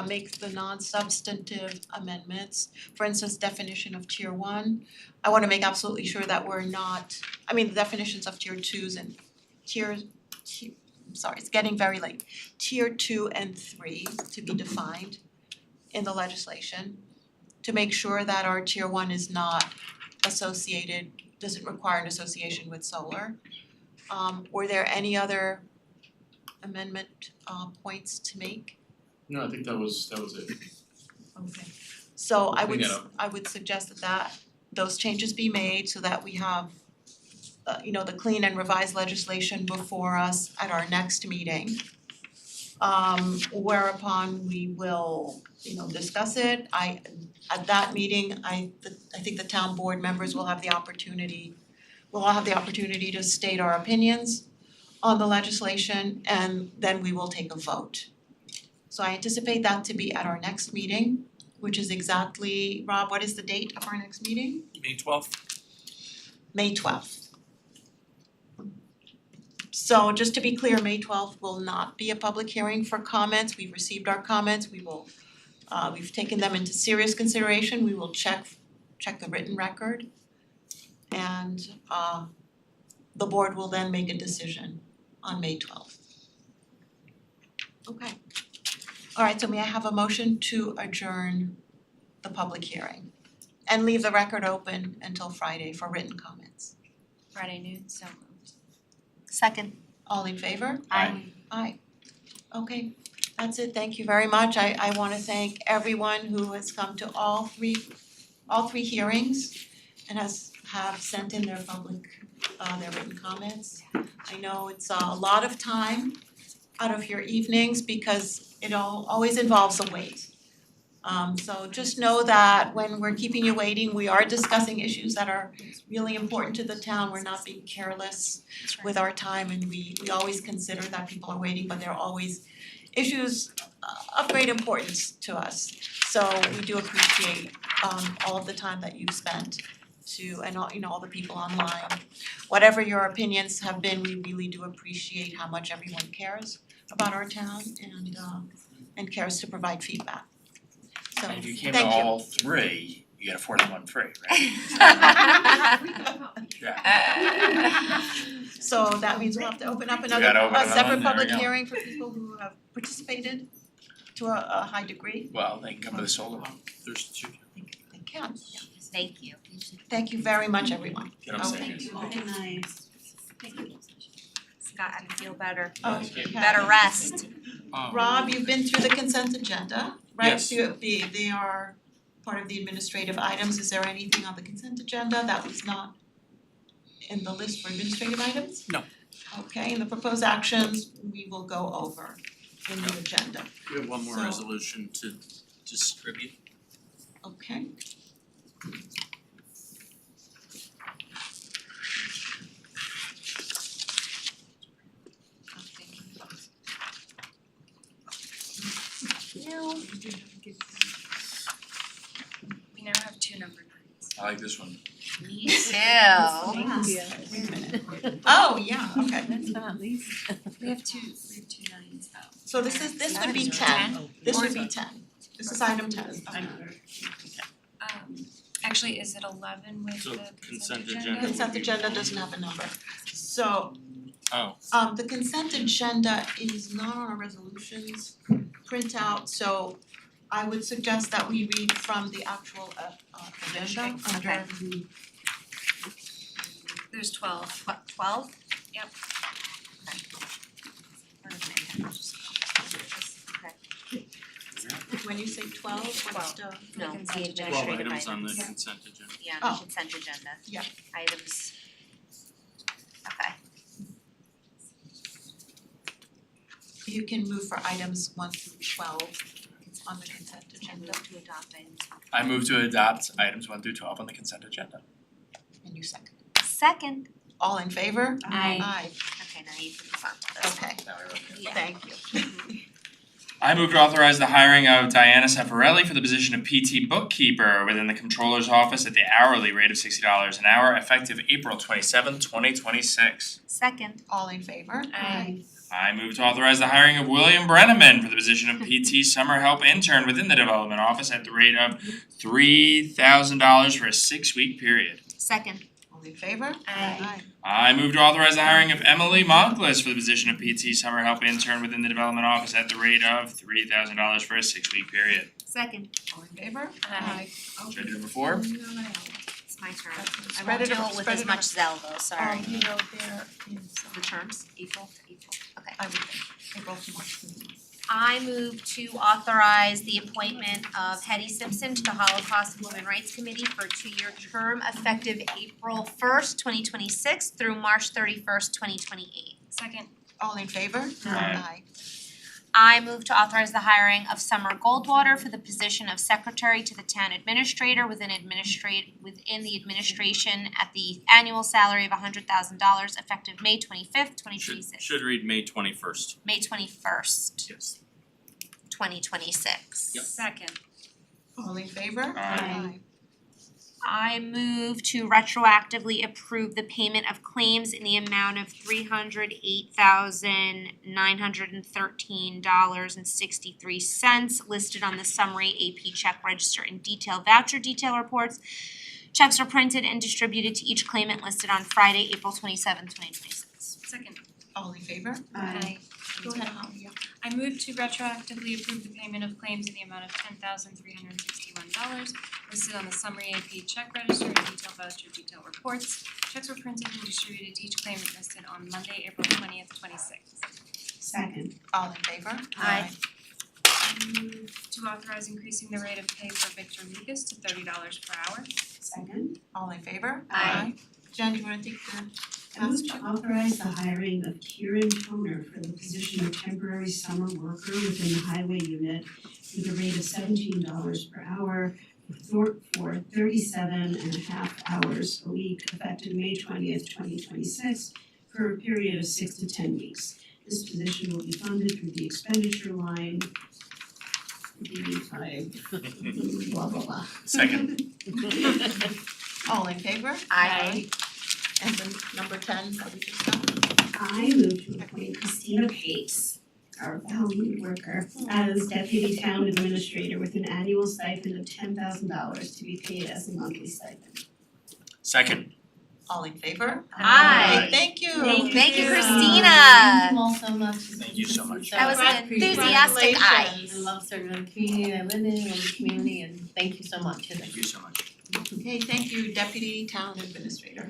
make the non-substantive amendments. For instance, definition of tier 1. I wanna make absolutely sure that we're not, the definitions of tier 2s and it's getting very late. Tier 2 and 3 to be defined in the legislation. to make sure that our tier one is not associated, doesn't require an association with solar. Were there any other amendment points to make? No, I think that was it. Okay. So I would Clean it up. I would suggest that those changes be made so that we have the clean and revised legislation before us at our next meeting. Whereupon we will, discuss it. At that meeting, I think the town board members will have the opportunity, we'll all have the opportunity to state our opinions on the legislation, and then we will take a vote. So I anticipate that to be at our next meeting, which is exactly, Rob, what is the date of our next meeting? May 12th. May 12th. So just to be clear, May 12th will not be a public hearing for comments. We've received our comments. We've taken them into serious consideration. We will check the written record. And the board will then make a decision on May 12th. Okay. All right, so may I have a motion to adjourn the public hearing and leave the record open until Friday for written comments? Friday noon, so moved. Second. All in favor? Aye. Aye. Okay, that's it. Thank you very much. I wanna thank everyone who has come to all three hearings and have sent in their their written comments. I know it's a lot of time out of your evenings because it always involves a wait. So just know that when we're keeping you waiting, we are discussing issues that are really important to the town. We're not being careless with our time, and we always consider that people are waiting, but there are always issues of great importance to us. So we do appreciate all of the time that you've spent and all the people online. Whatever your opinions have been, we really do appreciate how much everyone cares about our town and cares to provide feedback. So And if you came to thank you. all three, you get a fourth one free, right? Yeah. So that means we'll have to open up We another, gotta open a another separate one, there we public go. hearing for people who have participated to a high degree. Well, they can come to the solar one. There's two. They can. Thank you. Thank you very much, everyone. Get 'em Okay. saved. Nice. Scott, I feel better. Okay. Better rest. Rob, you've been through the consent agenda, right? Yes. They are part of the administrative items. Is there anything on the consent agenda that was not in the list for administrative items? No. Okay, and the proposed actions we will go over in the agenda. We have one more So- resolution to distribute. Okay. We now have two number nines. I like this one. Me too. Wait a minute. Oh, yeah, okay. We have two nines. Oh. So this would be 10. This would be 10. This is item 10. Actually, is it 11 with So the consent consent agenda. agenda? Consent agenda doesn't have a number. So Oh, the consent agenda is not on our resolutions printout, so I would suggest that we read from the actual agenda under Okay. the There's 12. 12? Yep. when you say 12, what's the No, the Consent agenda. 12 administrative items on the items. consent agenda. Yeah, Oh. the consent agenda. Yeah. Items. Okay. you can move for items 1 through 12 on the consent And agenda. move to adopt items. I move to adopt items 1 through 12 on the consent agenda. And you second. Second. All in favor? Aye. Aye. Okay, now you can move on to this. Okay, Now I wrote it. Yeah. thank you. I move to authorize the hiring of Diana Safarelli for the position of PT bookkeeper within the controller's office at the hourly rate of $60 an hour effective April 27th, 2026. Second. All in favor? Aye. I move to authorize the hiring of William Brenneman for the position of PT summer help intern within the development office at the rate of $3,000 for a 6-week period. Second. All in favor? Aye. I move to authorize the hiring of Emily Monklis for the position of PT summer help intern within the development office at the rate of $3,000 for a 6-week period. Second. All in favor? Aye. Should I do number 4? It's my turn. I Spread won't it do out- it with spread as it much out. zeal though, sorry. You know, there is, The terms, April to April. Okay. I would think, April to March. I move to authorize the appointment of Hetty Simpson to the Holocaust and Human Rights Committee for a 2-year term effective April 1st, 2026 through March 31st, 2028. Second. All in favor? Aye. I move to authorize the hiring of Summer Goldwater for the position of secretary to the town administrator within the administration at the annual salary of $100,000 effective May 25th, 2026. Should read May 21st. May 21st, Yes. 2026. Yep. Second. All in favor? Aye. I move to retroactively approve the payment of claims in the amount of $308,913.63 listed on the summary AP check register and detail voucher detail reports. Checks are printed and distributed to each claimant listed on Friday, April 27th, 2026. Second. All in favor? Aye. Go ahead, Holly, yeah. I move to retroactively approve the payment of claims in the amount of $10,361 listed on the summary AP check register and detail voucher detail reports. Checks were printed and distributed to each claimant listed on Monday, April 20th, 26th. Second. All in favor? Aye. I move to authorize increasing the rate of pay for Victor Lucas to $30 per hour. Second. All in favor? Aye. Jen, do you wanna take the I move to authorize the hiring of Kieran Toner for the position of temporary summer worker within the highway unit with a rate of $17 per hour for 37.5 hours a week effective May 20th, 2026 for a period of 6 to 10 weeks. This position will be funded through the expenditure line blah blah blah. Second. All in favor? Aye. And then number 10, that we just done. I move to appoint Christina Pace, our valued worker, as deputy town administrator with an annual stipend of $10,000 to be paid as a monthly stipend. Second. All in favor? Aye. Thank you. Thank you, Christina. Thank you all so much. Thank you so much. That was an enthusiastic aye. I love serving the community I live in, love the community, and thank you so much. Thank you so much. Okay, thank you, Deputy Town Administrator.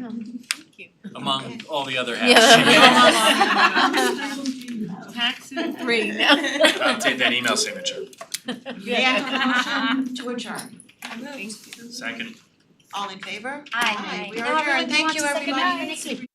Among all the other Yeah. hats. Tax and free. I'll take that email signature. May I have a motion to adjourn? Second. All in favor? Aye. We Now are adjourned. everyone Thank wants you, to say everybody. goodnight.